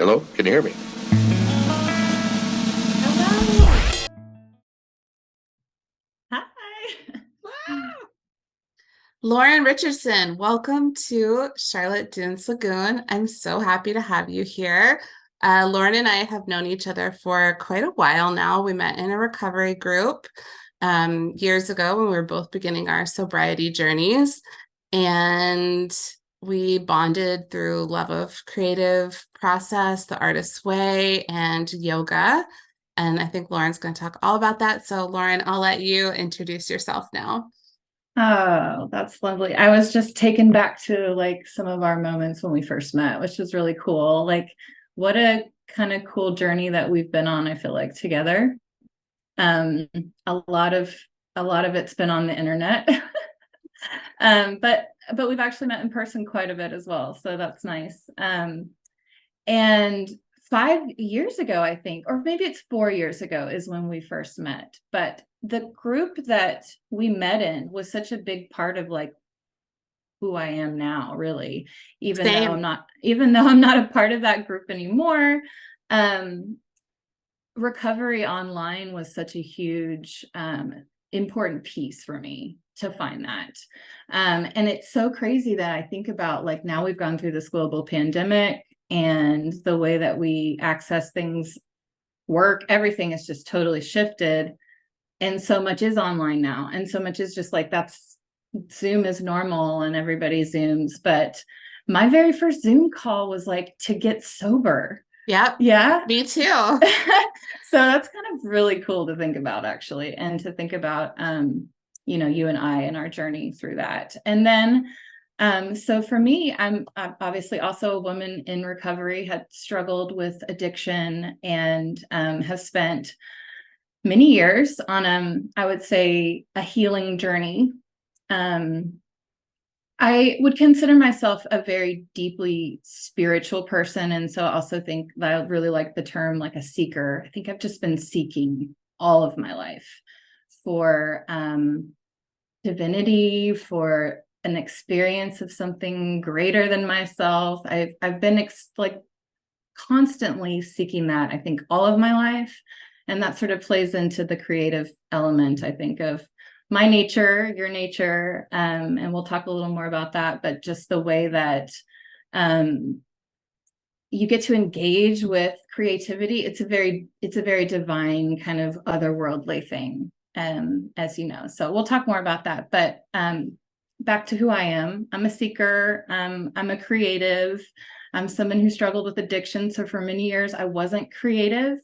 Hello, can you hear me? Hello. Hi. Lauren Richardson, welcome to Charlotte Dunes Lagoon. I'm so happy to have you here. Lauren and I have known each other for quite a while now. We met in a recovery group years ago when we were both beginning our sobriety journeys, and we bonded through love of creative process, the artist's way, and yoga. And I think Lauren's going to talk all about that. So, Lauren, I'll let you introduce yourself now. Oh, that's lovely. I was just taken back to like some of our moments when we first met, which was really cool. Like, what a kind of cool journey that we've been on, I feel like, together. Um, a lot of a lot of it's been on the internet. But we've actually met in person quite a bit as well. So that's nice. And 5 years ago, I think, or maybe it's 4 years ago, is when we first met. But the group that we met in was such a big part of like who I am now, really, Same. even though I'm not a part of that group anymore. Um, Recovery online was such a huge, important piece for me to find that. And it's so crazy that I think about like now we've gone through this global pandemic and the way that we access things, work, everything is just totally shifted. And so much is online now. And so much is just like that's Zoom is normal and everybody Zooms. But my very first Zoom call was like to get sober. Yep. Yeah. Me too. So that's kind of really cool to think about, actually, and to think about, you and I and our journey through that. And then, so for me, I'm obviously also a woman in recovery, had struggled with addiction, and have spent many years on, I would say, a healing journey. Um, I would consider myself a very deeply spiritual person. And so I also think that I really like the term like a seeker. I think I've just been seeking all of my life for divinity, for an experience of something greater than myself. I've been like constantly seeking that, I think, all of my life. And that sort of plays into the creative element, I think, of my nature, your nature, and we'll talk a little more about that, but just the way that you get to engage with creativity, it's a very divine kind of otherworldly thing, as you know. So we'll talk more about that. But back to who I am. I'm a seeker. I'm a creative. I'm someone who struggled with addiction. So for many years, I wasn't creative.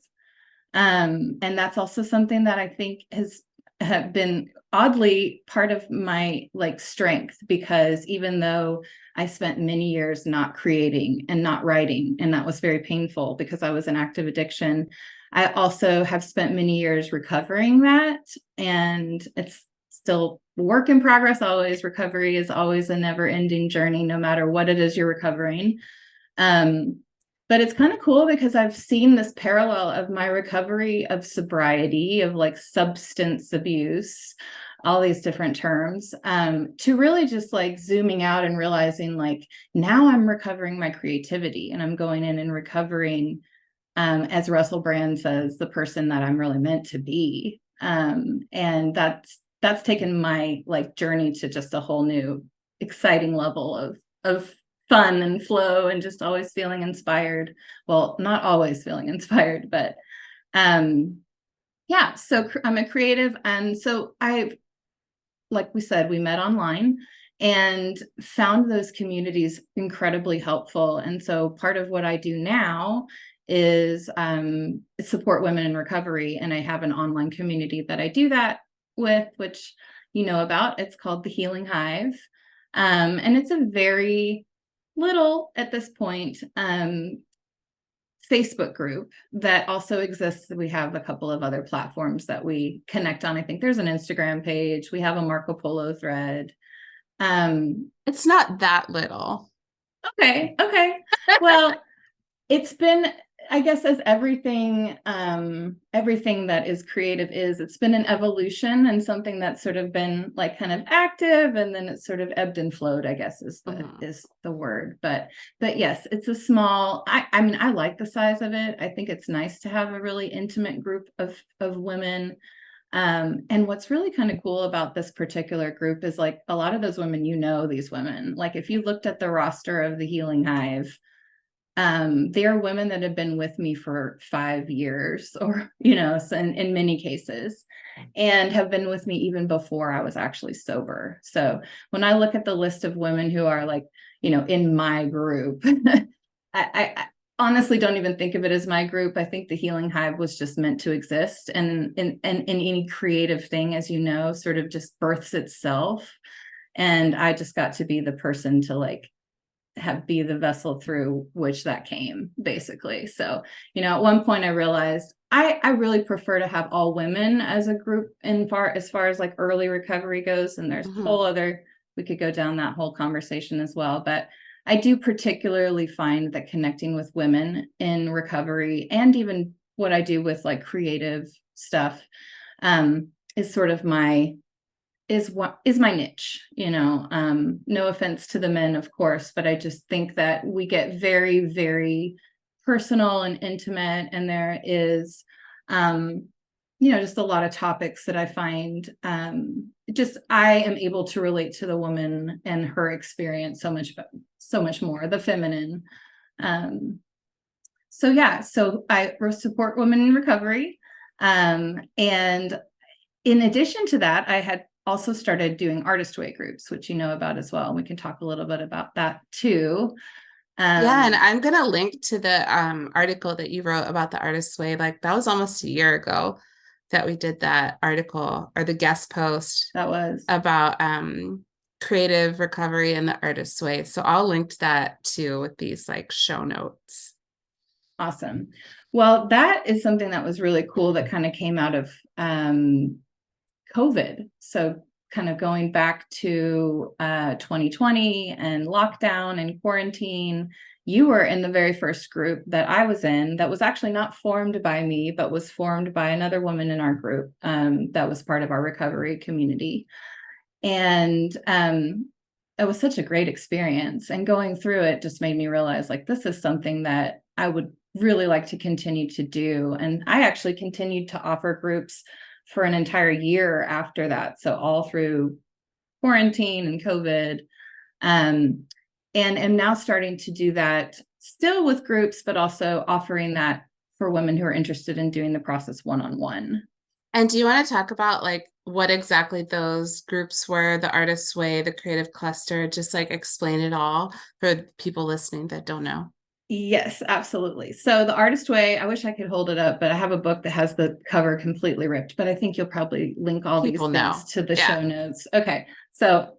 And that's also something that I think has have been oddly part of my like strength, because even though I spent many years not creating and not writing, and that was very painful because I was in active addiction, I also have spent many years recovering that. And it's still work in progress. Always, recovery is always a never ending journey, no matter what it is you're recovering. But it's kind of cool because I've seen this parallel of my recovery of sobriety, of like substance abuse, all these different terms, to really just like zooming out and realizing like now I'm recovering my creativity, and I'm going in and recovering, as Russell Brand says, the person that I'm really meant to be. And that's taken my like journey to just a whole new exciting level of fun and flow, and just always feeling inspired. Well, not always feeling inspired, but yeah, so I'm a creative. And so like we said, we met online and found those communities incredibly helpful. And so part of what I do now is support women in recovery. And I have an online community that I do that with, which you know about. It's called the Healing Hive. And it's a very little at this point Facebook group that also exists. We have a couple of other platforms that we connect on. I think there's an Instagram page. We have a Marco Polo thread. It's not that little. Okay. Well, it's been I guess as everything that is creative is, it's been an evolution and something that's sort of been like kind of active, and then it's sort of ebbed and flowed, I guess is the word. But yes, it's a small, I mean, I like the size of it. I think it's nice to have a really intimate group of women. And what's really kind of cool about this particular group is like a lot of those women, these women, like if you looked at the roster of the Healing Hive, they are women that have been with me for 5 years, or, so in many cases, and have been with me even before I was actually sober. So when I look at the list of women who are like, in my group, I honestly don't even think of it as my group. I think the Healing Hive was just meant to exist. And any creative thing, as you know, sort of just births itself. And I just got to be the person to like be the vessel through which that came, basically. So, at one point I realized I really prefer to have all women as a group as far as like early recovery goes. And there's a whole other, we could go down that whole conversation as well. But I do particularly find that connecting with women in recovery, and even what I do with like creative stuff, is sort of my niche, no offense to the men, of course, but I just think that we get very, very personal and intimate. And there is, just a lot of topics that I find, I am able to relate to the woman and her experience so much more, the feminine. So I support women in recovery. And in addition to that, I had also started doing Artist Way groups, which you know about as well. We can talk a little bit about that too. Yeah, and I'm gonna link to the article that you wrote about the Artist Way. Like that was almost a year ago that we did that article, or the guest post that was about creative recovery and the Artist Way. So I'll link to that too with these like show notes. Awesome. Well, that is something that was really cool that kind of came out of COVID. So kind of going back to 2020 and lockdown and quarantine, you were in the very first group that I was in that was actually not formed by me, but was formed by another woman in our group that was part of our recovery community. And it was such a great experience. And going through it just made me realize like, this is something that I would really like to continue to do. And I actually continued to offer groups for an entire year after that. So all through quarantine and COVID. And am now starting to do that still with groups, but also offering that for women who are interested in doing the process one-on-one. And do you want to talk about like what exactly those groups were, the Artist's Way, the Creative Cluster, just like explain it all for people listening that don't know? Yes, absolutely. So the Artist Way, I wish I could hold it up, but I have a book that has the cover completely ripped, but I think you'll probably link all People these things to the show notes. Okay. So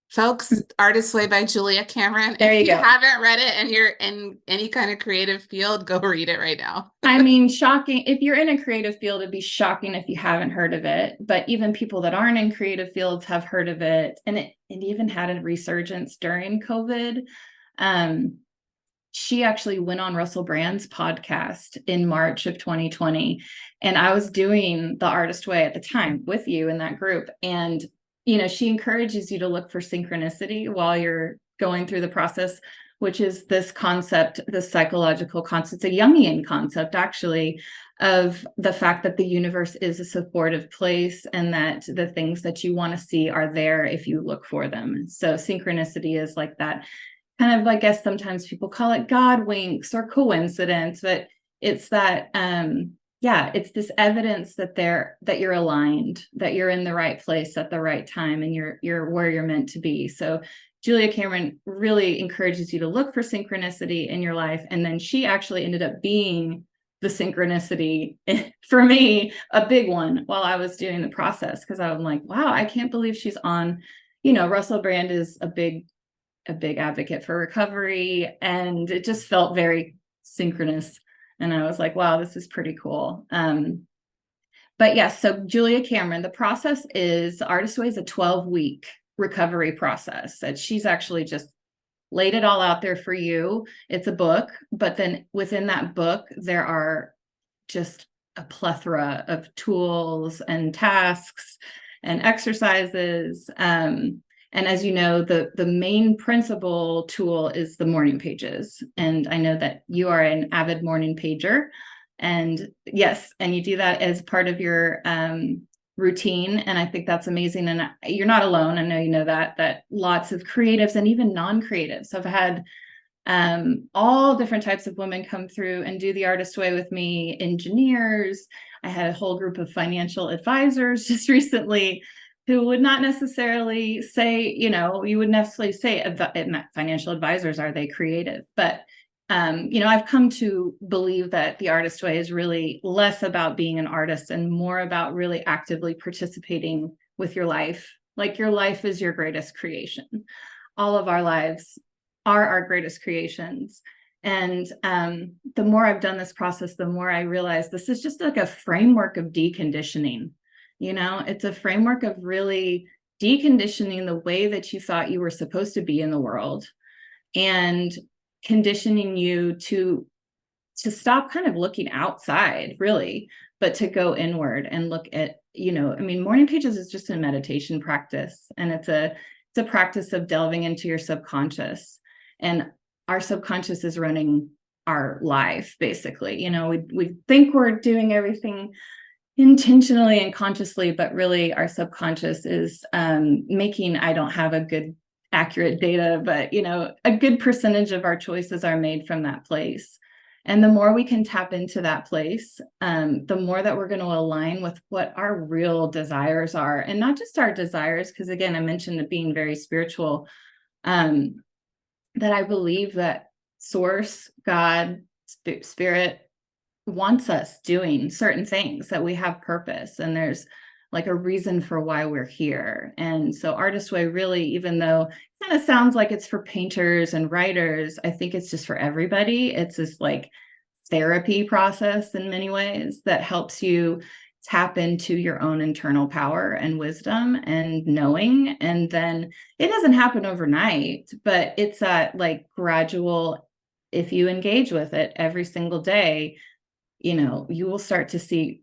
folks, Artist's Way by Julia Cameron. There if you you go. haven't read it and you're in any kind of creative field, go read it right now. I mean, shocking. If you're in a creative field, it'd be shocking if you haven't heard of it. But even people that aren't in creative fields have heard of it. And it even had a resurgence during COVID. She actually went on Russell Brand's podcast in March of 2020. And I was doing the Artist Way at the time with you in that group. And, she encourages you to look for synchronicity while you're going through the process, which is this concept, this psychological concept, it's a Jungian concept, actually, of the fact that the universe is a supportive place and that the things that you want to see are there if you look for them. So synchronicity is like that kind of, I guess sometimes people call it God winks or coincidence, but it's that, it's this evidence that you're aligned, that you're in the right place at the right time, and you're where you're meant to be. So Julia Cameron really encourages you to look for synchronicity in your life. And then she actually ended up being the synchronicity for me, a big one while I was doing the process. Cause I'm like, wow, I can't believe she's on, Russell Brand is a big advocate for recovery. And it just felt very synchronous. And I was like, wow, this is pretty cool. But yes, so Julia Cameron, the process is Artist Way is a 12-week recovery process that she's actually just laid it all out there for you. It's a book, but then within that book, there are just a plethora of tools and tasks and exercises. And as you know, the main principal tool is the morning pages. And I know that you are an avid morning pager. And yes, and you do that as part of your routine. And I think that's amazing. And you're not alone. I know you know that lots of creatives and even non-creatives have had all different types of women come through and do the artist way with me. Engineers. I had a whole group of financial advisors just recently who would not necessarily say, you wouldn't necessarily say financial advisors, are they creative? But I've come to believe that the artist way is really less about being an artist and more about really actively participating with your life. Like your life is your greatest creation. All of our lives are our greatest creations. And the more I've done this process, the more I realize this is just like a framework of deconditioning. It's a framework of really deconditioning the way that you thought you were supposed to be in the world and conditioning you to stop kind of looking outside, really, but to go inward and look at, morning pages is just a meditation practice, and it's a practice of delving into your subconscious. And our subconscious is running our life, basically. We think we're doing everything intentionally and consciously, but really our subconscious is making, I don't have a good accurate data, but a good percentage of our choices are made from that place. And the more we can tap into that place, the more that we're going to align with what our real desires are, and not just our desires, because again, I mentioned it being very spiritual, that I believe that source, God, spirit wants us doing certain things, that we have purpose and there's like a reason for why we're here. And so Artist Way really, even though it kind of sounds like it's for painters and writers, I think it's just for everybody. It's this like therapy process in many ways that helps you tap into your own internal power and wisdom and knowing. And then it doesn't happen overnight, but it's that like gradual, if you engage with it every single day, you will start to see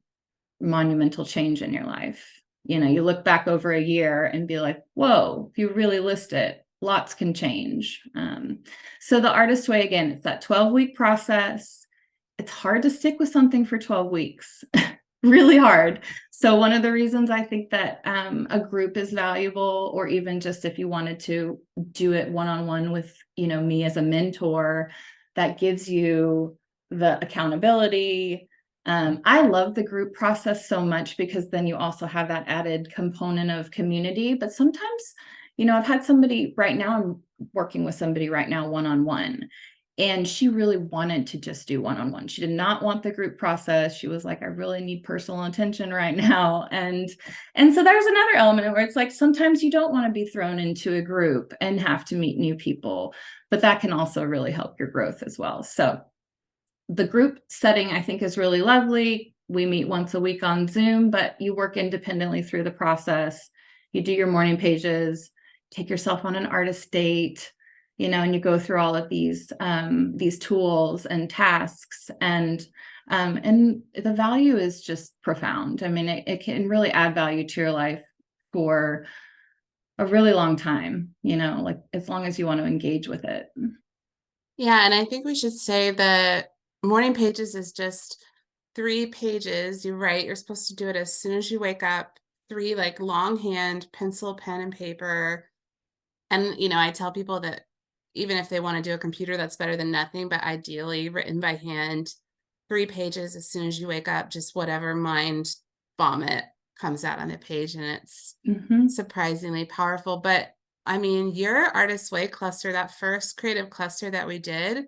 monumental change in your life. You look back over a year and be like, whoa, if you really list it, lots can change. So the Artist Way, again, it's that 12-week process. It's hard to stick with something for 12 weeks, really hard. So one of the reasons I think that a group is valuable, or even just if you wanted to do it one-on-one with, me as a mentor, that gives you the accountability. I love the group process so much because then you also have that added component of community. But sometimes, I've had somebody right now, I'm working with somebody right now one-on-one, and she really wanted to just do one-on-one. She did not want the group process. She was like, I really need personal attention right now. And so there's another element where it's like, sometimes you don't want to be thrown into a group and have to meet new people, but that can also really help your growth as well. So the group setting, I think, is really lovely. We meet once a week on Zoom, but you work independently through the process. You do your morning pages, take yourself on an artist date, and you go through all of these tools and tasks, and the value is just profound. I mean, it can really add value to your life for a really long time, like as long as you want to engage with it. Yeah, and I think we should say that morning pages is just 3 pages. You write, you're supposed to do it as soon as you wake up, 3 like longhand pencil, pen, and paper. And, I tell people that even if they want to do a computer, that's better than nothing, but ideally written by hand, 3 pages as soon as you wake up, just whatever mind vomit comes out on the page. And it's surprisingly powerful. But I mean, your Artist Way cluster, that first creative cluster that we did,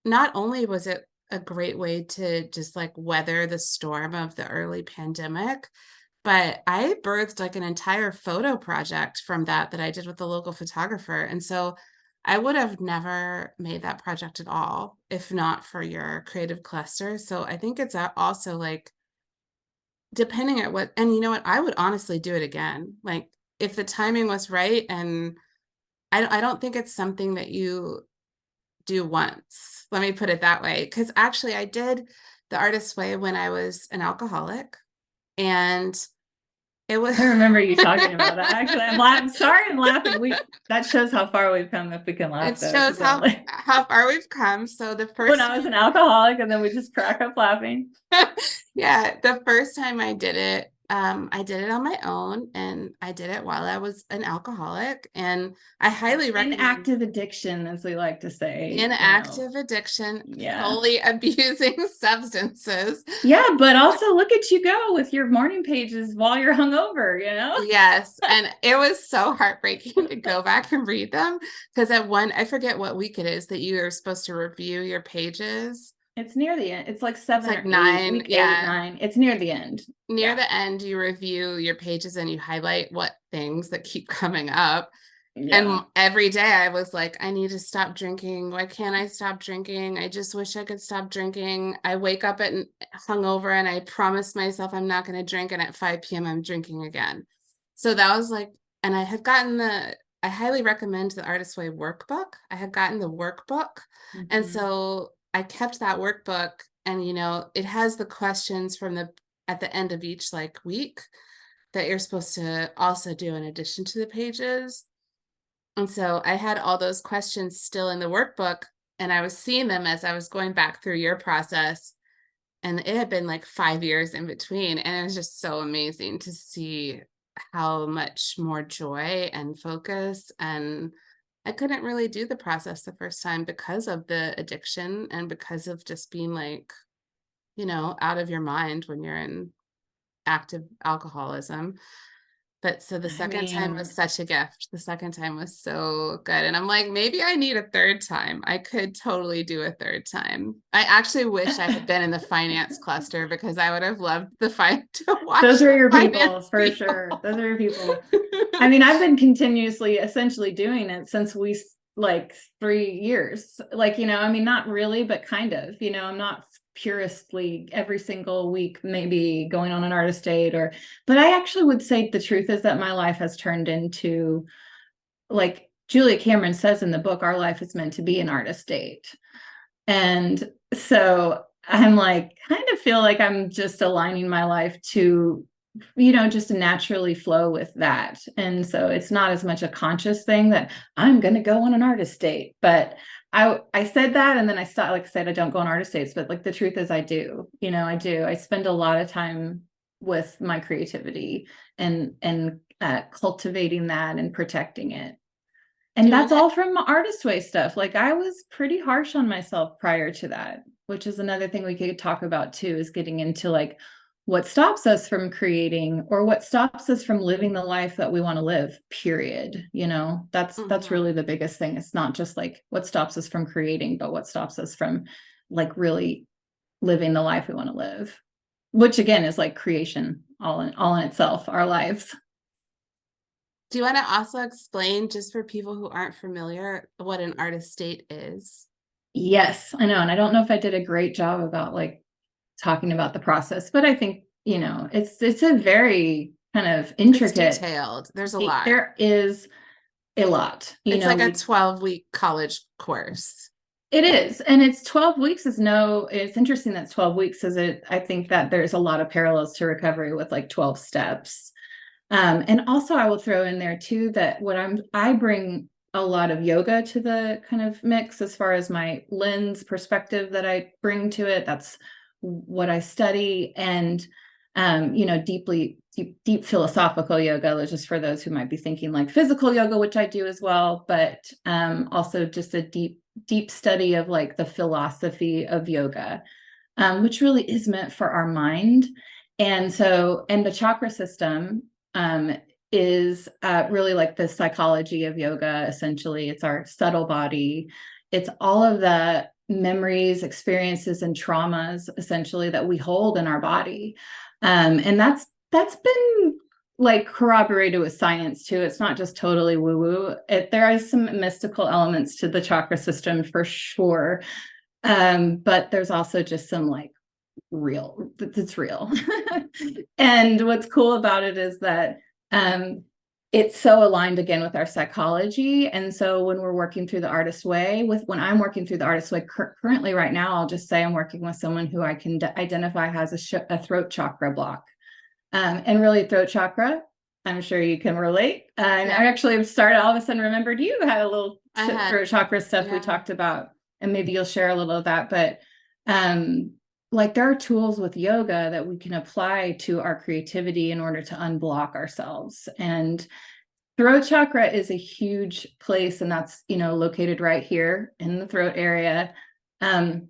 not only was it a great way to just like weather the storm of the early pandemic, but I birthed like an entire photo project from that I did with the local photographer. And so I would have never made that project at all if not for your creative cluster. So I think it's also like, depending on what, and you know what, I would honestly do it again. Like if the timing was right and I don't think it's something that you do once. Let me put it that way. Because actually, I did the Artist's Way when I was an alcoholic, and it was. I remember you talking about that. Actually, I'm sorry, I'm laughing. That shows how far we've come if we can It laugh though. shows 'Cause I'm like, how far we've come. So the when first I was an time, alcoholic, and then we just crack up laughing. yeah, the first time I did it on my own, and I did it while I was an alcoholic, and I highly recommend. Inactive addiction, as we like to say, In active addiction, Yeah. fully abusing substances. Yeah, but also look at you go with your morning pages while you're hungover. Yes. And it was so heartbreaking to go back and read them because I forget what week it is that you are supposed to review your pages. It's near the end. It's like It's 7 like or 8, nine. week 8, Yeah. 9. It's near the end. Near Yeah. the end, you review your pages and you highlight what things that keep coming up. Yeah. And every day I was like, I need to stop drinking. Why can't I stop drinking? I just wish I could stop drinking. I wake up at hungover and I promise myself I'm not going to drink. And at 5 p.m., I'm drinking again. So that was like, and I highly recommend the Artist's Way workbook. I had gotten the workbook. And Mhm. so I kept that workbook, and, it has the questions at the end of each like week that you're supposed to also do in addition to the pages. And so I had all those questions still in the workbook, and I was seeing them as I was going back through your process. And it had been like 5 years in between. And it was just so amazing to see how much more joy and focus. And I couldn't really do the process the first time because of the addiction and because of just being like, out of your mind when you're in active alcoholism. But so the I second time mean, was such a gift. The second time was so good. And I'm like, maybe I need a third time. I could totally do a third time. I actually wish I had been in the finance cluster because I would have loved the fight to those watch are the your people finance for people. sure. Those are your people. I mean, I've been continuously essentially doing it since like 3 years. Like, I mean, not really, but kind of, I'm not puristly every single week, maybe going on an artist date but I actually would say the truth is that my life has turned into, like Julia Cameron says in the book, our life is meant to be an artist date. And so I'm like, kind of feel like I'm just aligning my life to, just naturally flow with that. And so it's not as much a conscious thing that I'm going to go on an artist date. But I said that, and then I stopped. Like I said, I don't go on artist dates, but like the truth is I do. I do. I spend a lot of time with my creativity and cultivating that and protecting it. Do And you want that's to all from Artist Way stuff. Like I was pretty harsh on myself prior to that, which is another thing we could talk about too, is getting into like what stops us from creating or what stops us from living the life that we want to live, period. That's really the biggest thing. It's not just like what stops us from creating, but what stops us from like really living the life we want to live, which again is like creation all in itself, our lives. do you want to also explain, just for people who aren't familiar, what an artist state is? Yes, I know. And I don't know if I did a great job about like talking about the process, but I think, it's a very kind of It's intricate, detailed. There's a lot. there is a lot, It's like a 12-week college course. it is. And it's 12 weeks it's interesting that 12 weeks I think that there's a lot of parallels to recovery with like 12 steps. And also I will throw in there too, that I bring a lot of yoga to the kind of mix as far as my lens perspective that I bring to it. That's what I study. And, deep philosophical yoga, just for those who might be thinking like physical yoga, which I do as well, but also just a deep study of like the philosophy of yoga, which really is meant for our mind. And the chakra system is really like the psychology of yoga. Essentially, it's our subtle body. It's all of the memories, experiences, and traumas essentially that we hold in our body. And that's been like corroborated with science too. It's not just totally woo-woo. There are some mystical elements to the chakra system for sure. But there's also just some like it's real. And what's cool about it is that it's so aligned again with our psychology. And so when we're working through the artist way, when I'm working through the artist way currently right now, I'll just say I'm working with someone who I can identify has a throat chakra block. And really throat chakra, I'm sure you can relate. And Yeah, I actually have started all of a sudden remembered you had a little I had, throat chakra stuff we yeah. talked about, and maybe you'll share a little of that. But um, like there are tools with yoga that we can apply to our creativity in order to unblock ourselves. And throat chakra is a huge place, and that's, located right here in the throat area. Um,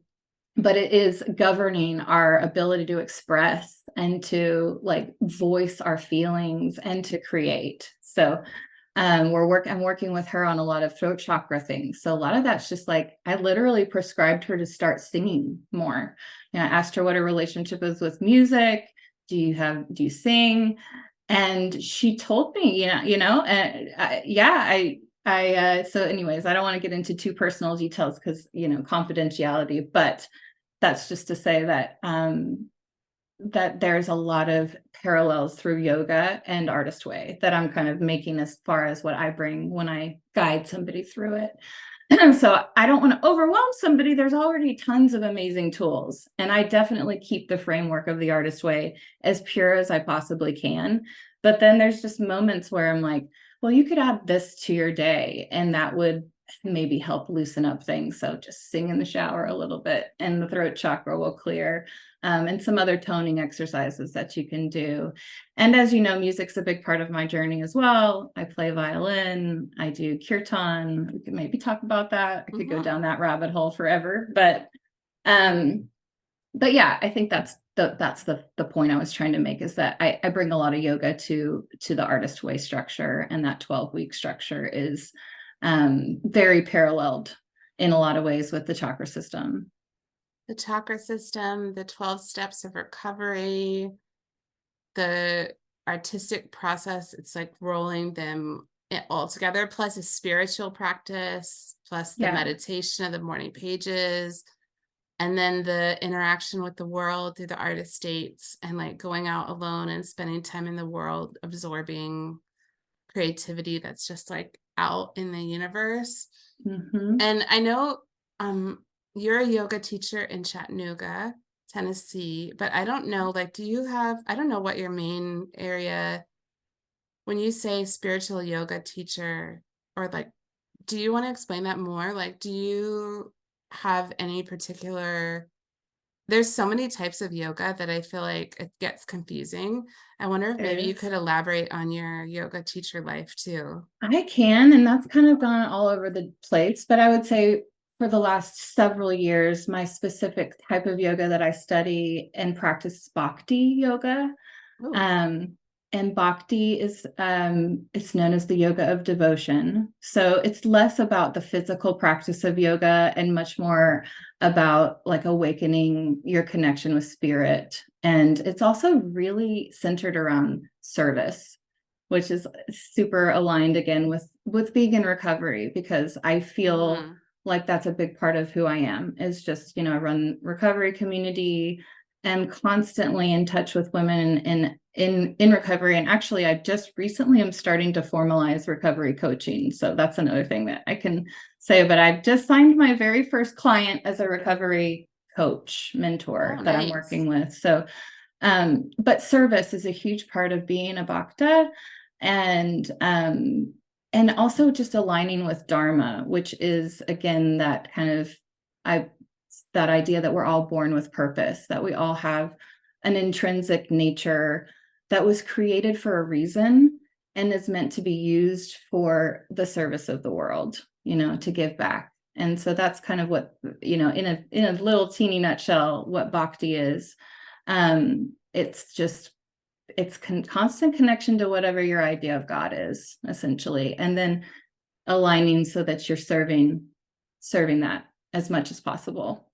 but it is governing our ability to express and to like voice our feelings and to create. So I'm working with her on a lot of throat chakra things. So a lot of that's just like I literally prescribed her to start singing more. I asked her what her relationship is with music. Do you sing? And she told me, so anyways, I don't want to get into too personal details because, confidentiality, but that's just to say that there's a lot of parallels through yoga and artist way that I'm kind of making as far as what I bring when I guide somebody through it. So I don't want to overwhelm somebody. There's already tons of amazing tools. And I definitely keep the framework of the artist way as pure as I possibly can. But then there's just moments where I'm like, well, you could add this to your day, and that would maybe help loosen up things. So just sing in the shower a little bit, and the throat chakra will clear. And some other toning exercises that you can do. And as you know, music's a big part of my journey as well. I play violin, I do kirtan. We could maybe talk about that. I could go Mm-hmm. down that rabbit hole forever. Um, but yeah, I think that's the point I was trying to make, is that I bring a lot of yoga to the artist way structure, and that 12-week structure is very paralleled in a lot of ways with the chakra system. The chakra system, the 12 steps of recovery, the artistic process, it's like rolling them all together, plus a spiritual practice, plus the Yeah. meditation of the morning pages, and then the interaction with the world through the artist states, and like going out alone and spending time in the world, absorbing creativity that's just like out in the universe. Mm-hmm. And I know um you're a yoga teacher in Chattanooga, Tennessee, but I don't know, like, do you have, I don't know what your main area, when you say spiritual yoga teacher, or like, do you want to explain that more? Like, do you have any particular, there's so many types of yoga that I feel like it gets confusing. I wonder if There maybe you is. could elaborate on your yoga teacher life too. I can, and that's kind of gone all over the place. But I would say for the last several years, my specific type of yoga that I study and practice is Bhakti Yoga. Oh, Um, and Bhakti is it's known as the yoga of devotion. So it's less about the physical practice of yoga and much more about like awakening your connection with spirit. And it's also really centered around service, which is super aligned again with being in recovery, because I feel mm-hmm. like that's a big part of who I am, is just, I run recovery community, am constantly in touch with women in recovery. And actually I just recently am starting to formalize recovery coaching. So that's another thing that I can say. But I've just signed my very first client as a recovery coach mentor Oh, that I'm nice. working with. So but service is a huge part of being a bhakta, and and also just aligning with dharma, which is again that kind of I that idea that we're all born with purpose, that we all have an intrinsic nature that was created for a reason and is meant to be used for the service of the world, to give back. And so that's kind of what, in a little teeny nutshell, what bhakti is. It's just constant connection to whatever your idea of God is, essentially, and then aligning so that you're serving that as much as possible.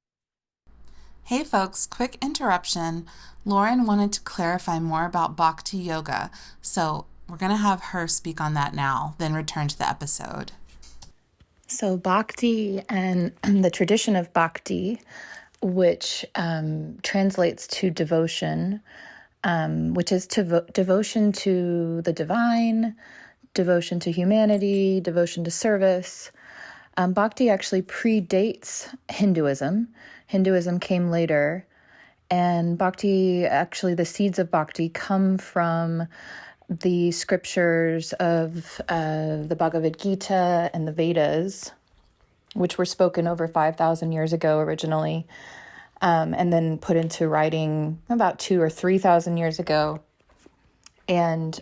Hey folks, quick interruption. Lauren wanted to clarify more about Bhakti Yoga, so we're going to have her speak on that now, then return to the episode. So, bhakti and the tradition of bhakti, which translates to devotion, which is devotion to the divine, devotion to humanity, devotion to service. Bhakti actually predates Hinduism. Hinduism came later. And Bhakti, actually, the seeds of Bhakti come from the scriptures of the Bhagavad Gita and the Vedas, which were spoken over 5,000 years ago originally, and then put into writing about 2,000 or 3,000 years ago. And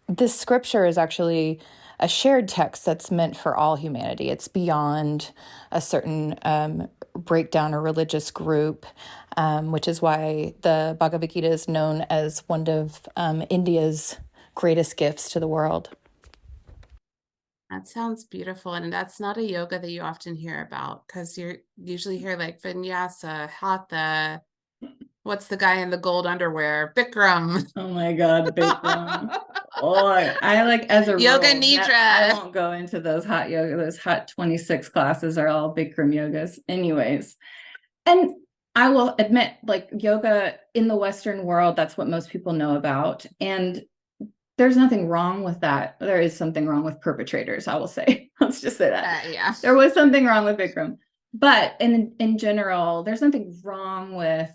this scripture is actually a shared text that's meant for all humanity. It's beyond a certain breakdown or religious group, which is why the Bhagavad Gita is known as one of India's greatest gifts to the world. That sounds beautiful. And that's not a yoga that you often hear about, because you usually hear like vinyasa, hatha. What's the guy in the gold underwear? Bikram. Oh my God, Bikram. Oh, I like as a Yoga rule, Nidra. I won't go into those hot yoga. Those hot 26 classes are all Bikram yogas anyways. And I will admit, like, yoga in the Western world, that's what most people know about. And there's nothing wrong with that. There is something wrong with perpetrators, I will say. Let's just say that. Yeah. There was something wrong with Bikram. But in general, there's nothing wrong with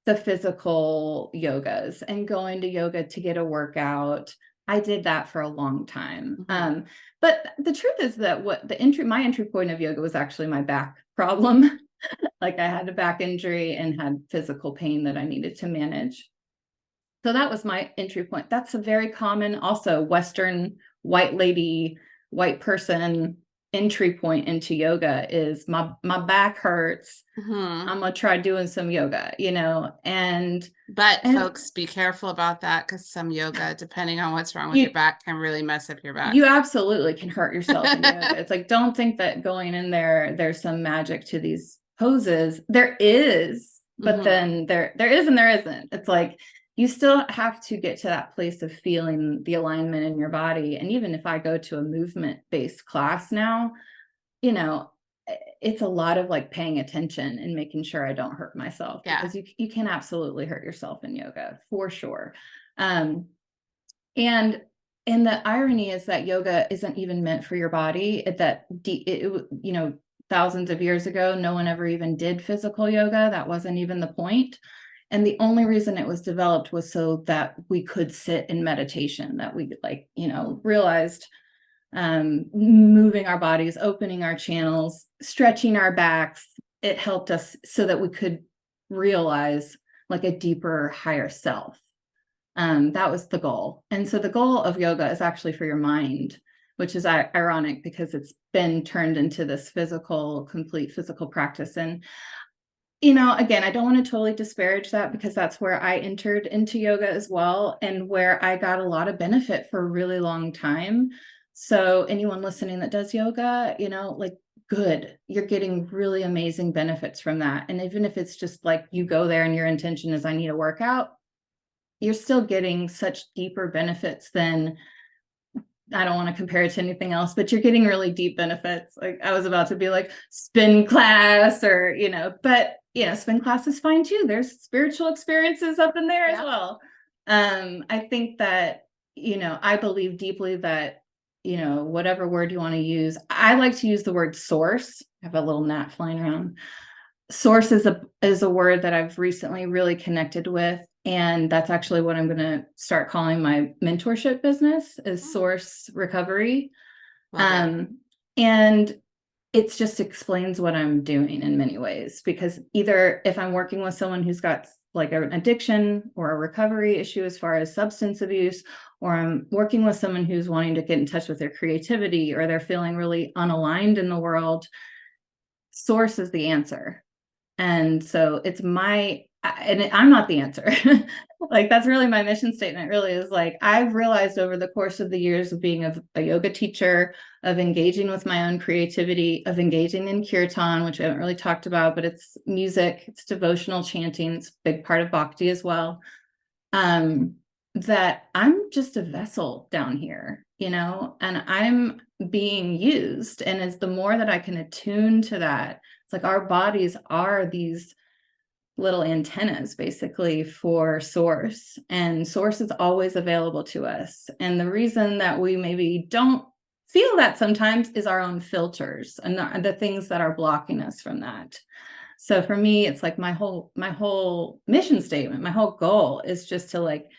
the physical yogas and going to yoga to get a workout. I did that for a long time. Mm-hmm. But the truth is that my entry point of yoga was actually my back problem. Like, I had a back injury and had physical pain that I needed to manage. So that was my entry point. That's a very common, also Western white lady, white person entry point into yoga is my back hurts. Mm-hmm. I'm gonna try doing some yoga, But folks, be careful about that, because some yoga, depending on what's wrong with your back, can really mess up your back. You absolutely can hurt yourself in yoga. It's like, don't think that going in there's some magic to these poses. There is, but then there is and there isn't. It's like, you still have to get to that place of feeling the alignment in your body. And even if I go to a movement-based class now, it's a lot of like paying attention and making sure I don't hurt myself, because you can absolutely hurt yourself in yoga for sure. And the irony is that yoga isn't even meant for your body. Thousands of years ago, no one ever even did physical yoga. That wasn't even the point. And the only reason it was developed was so that we could sit in meditation, that we realized moving our bodies, opening our channels, stretching our backs. It helped us so that we could realize like a deeper, higher self. That was the goal. And so the goal of yoga is actually for your mind, which is ironic because it's been turned into this complete physical practice. And again, I don't want to totally disparage that, because that's where I entered into yoga as well, and where I got a lot of benefit for a really long time. So anyone listening that does yoga, good, you're getting really amazing benefits from that. And even if it's just like you go there and your intention is I need a workout, you're still getting such deeper benefits than, I don't want to compare it to anything else, but you're getting really deep benefits. Like, I was about to be like spin class or, but spin class is fine too. There's spiritual experiences up in there as well. I think that, I believe deeply that, whatever word you want to use, I like to use the word source. I have a little gnat flying around. Source is a word that I've recently really connected with. And that's actually what I'm going to start calling my mentorship business, is Source Recovery. And it just explains what I'm doing in many ways, because either if I'm working with someone who's got like an addiction or a recovery issue as far as substance abuse, or I'm working with someone who's wanting to get in touch with their creativity, or they're feeling really unaligned in the world, Source is the answer. And so I'm not the answer. Like, that's really my mission statement, really, is like, I've realized over the course of the years of being a yoga teacher, of engaging with my own creativity, of engaging in kirtan, which I haven't really talked about, but it's music, it's devotional chanting, it's a big part of bhakti as well, that I'm just a vessel down here, and I'm being used. And as the more that I can attune to that, it's like our bodies are these little antennas basically for source, and source is always available to us. And the reason that we maybe don't feel that sometimes is our own filters and the things that are blocking us from that. So for me, it's like my whole mission statement, my whole goal is just to like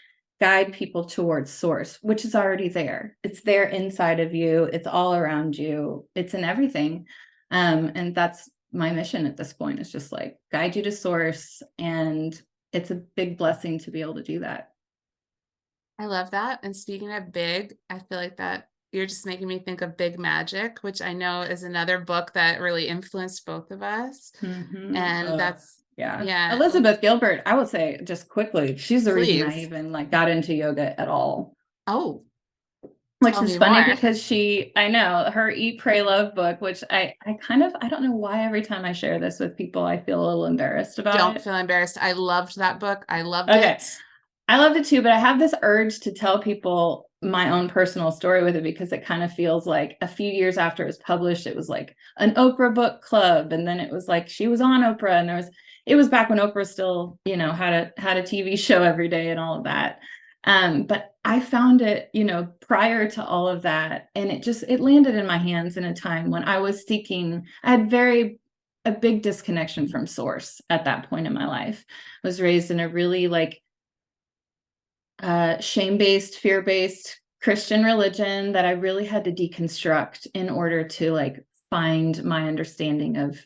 guide people towards source, which is already there. It's there inside of you. It's all around you. It's in everything. And that's my mission at this point, is just like guide you to source. And it's a big blessing to be able to do that. I love that. And speaking of big, I feel like that you're just making me think of Big Magic, which I know is another book that really influenced both of us. And that's, yeah. Elizabeth Gilbert, I would say just quickly, she's the reason I Please. even like got into yoga at all. Oh, Which tell is me funny more. because I know her Eat, Pray, Love book, which I don't know why every time I share this with people, I feel a little embarrassed about Don't it. feel embarrassed. I loved that book. I loved Okay. it. I loved it too, but I have this urge to tell people my own personal story with it, because it kind of feels like a few years after it was published, it was like an Oprah book club. And then it was like she was on Oprah, and it was back when Oprah still, had a TV show every day and all of that. But I found it, prior to all of that, and it landed in my hands in a time when I had a big disconnection from source at that point in my life. I was raised in a really like shame-based, fear-based Christian religion that I really had to deconstruct in order to like find my understanding of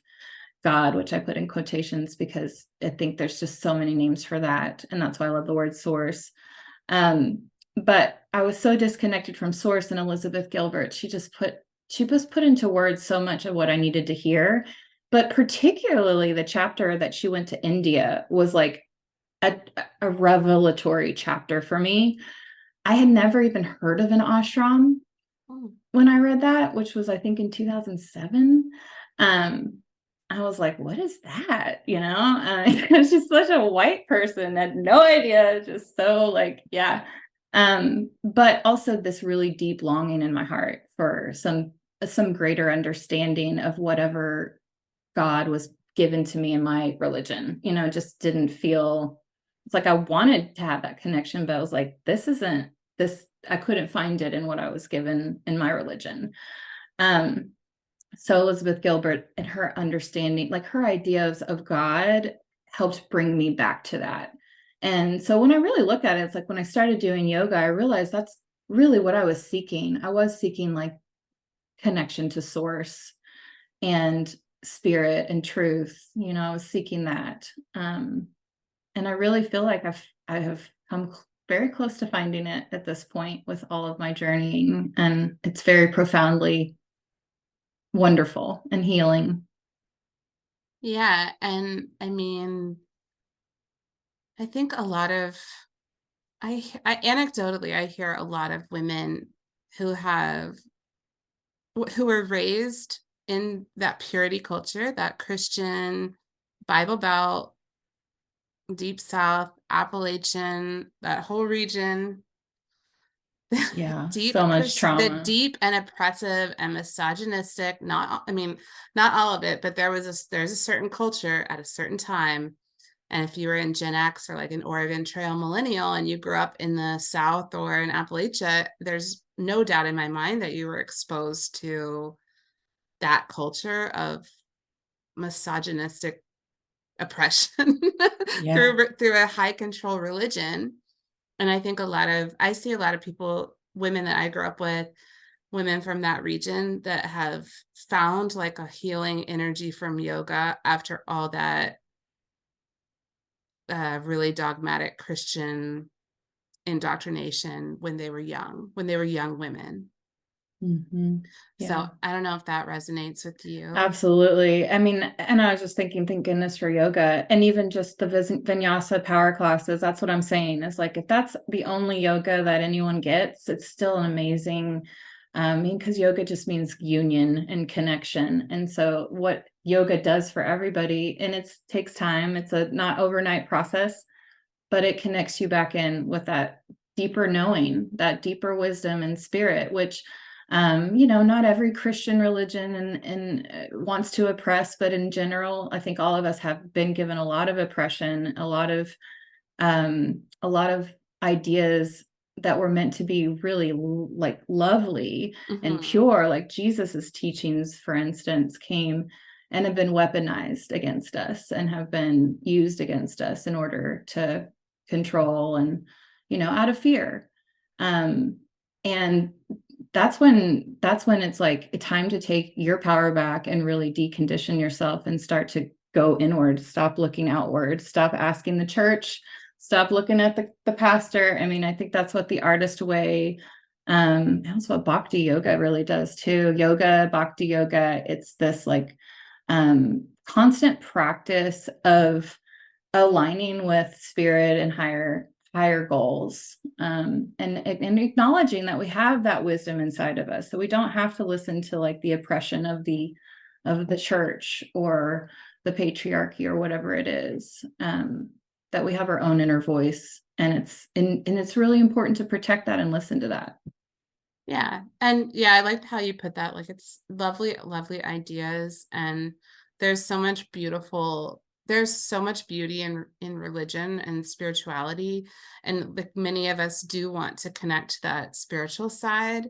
God, which I put in quotations because I think there's just so many names for that. And that's why I love the word source. But I was so disconnected from source, and Elizabeth Gilbert, she just put into words so much of what I needed to hear. But particularly the chapter that she went to India was like a revelatory chapter for me. I had never even heard of an ashram when I read that, which was, I think, in 2007. I was like, what is that? I was just such a white person, had no idea, just so like, yeah. But also this really deep longing in my heart for some greater understanding of whatever God was given to me in my religion. Just didn't feel, it's like I wanted to have that connection, but I was like, this isn't this, I couldn't find it in what I was given in my religion. So Elizabeth Gilbert and her understanding, like her ideas of God, helped bring me back to that. And so when I really look at it, it's like when I started doing yoga, I realized that's really what I was seeking. I was seeking like connection to source and spirit and truth. I was seeking that. And I really feel like I have come very close to finding it at this point with all of my journeying. And it's very profoundly wonderful and healing. Yeah. And I mean, I think anecdotally, I hear a lot of women who were raised in that purity culture, that Christian Bible Belt, Deep South, Appalachian, that whole region. Yeah, so much The trauma. deep and oppressive and misogynistic, not all of it, but there's a certain culture at a certain time. And if you were in Gen X or like an Oregon Trail millennial and you grew up in the South or in Appalachia, there's no doubt in my mind that you were exposed to that culture of misogynistic oppression through a high control religion. And I think I see a lot of people, women that I grew up with, women from that region that have found like a healing energy from yoga after all that really dogmatic Christian indoctrination when they were young women. Mm-hmm. Yeah. So I don't know if that resonates with you. Absolutely. I mean, and I was just thinking, thank goodness for yoga, and even just the vinyasa power classes. That's what I'm saying, is like, if that's the only yoga that anyone gets, it's still an amazing, because yoga just means union and connection. And so what yoga does for everybody, and it takes time, it's a not overnight process, but it connects you back in with that deeper knowing, that deeper wisdom and spirit, which Not every Christian religion and wants to oppress, but in general, I think all of us have been given a lot of oppression, a lot of ideas that were meant to be really like lovely and pure, like Jesus's teachings, for instance, came and have been weaponized against us and have been used against us in order to control and, out of fear. And that's when it's like a time to take your power back and really decondition yourself and start to go inward, stop looking outward, stop asking the church, stop looking at the pastor. I mean, I think that's what the artist way, that's what Bhakti Yoga really does too. Bhakti Yoga, it's this like constant practice of aligning with spirit and higher goals, and acknowledging that we have that wisdom inside of us, so we don't have to listen to like the oppression of the church or the patriarchy or whatever it is, that we have our own inner voice, and it's really important to protect that and listen to that. Yeah. And yeah, I liked how you put that. Like, it's lovely, lovely ideas. And there's so much beauty in religion and spirituality. And like many of us do want to connect to that spiritual side,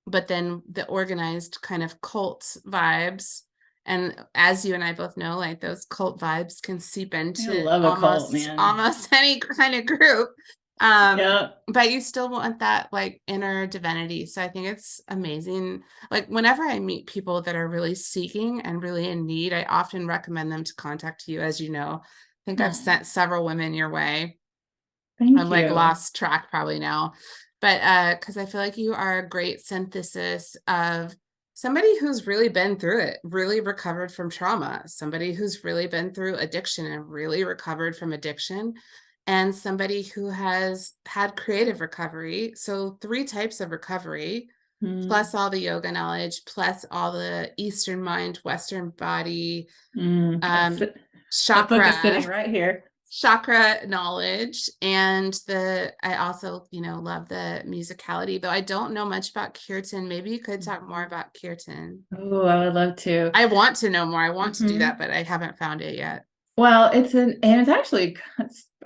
but then the organized kind of cult vibes. And as you and I both know, like those cult vibes can seep into I love a cult, man. almost any kind of group. But you still want that like inner divinity. So I think it's amazing. Like whenever I meet people that are really seeking and really in need, I often recommend them to contact you. As you know, I think I've sent several women your way. Thank I'm you. like lost track probably now, but because I feel like you are a great synthesis of somebody who's really been through it, really recovered from trauma, somebody who's really been through addiction and really recovered from addiction, and somebody who has had creative recovery. So 3 types of recovery, plus all the yoga knowledge, plus all the Eastern mind, Western body, That book is sitting right here. chakra knowledge. And I also, love the musicality, though I don't know much about kirtan. Maybe you could talk more about kirtan. Oh, I would love to. I want to know more. I want to do that, but I haven't found it yet. Well, it's actually,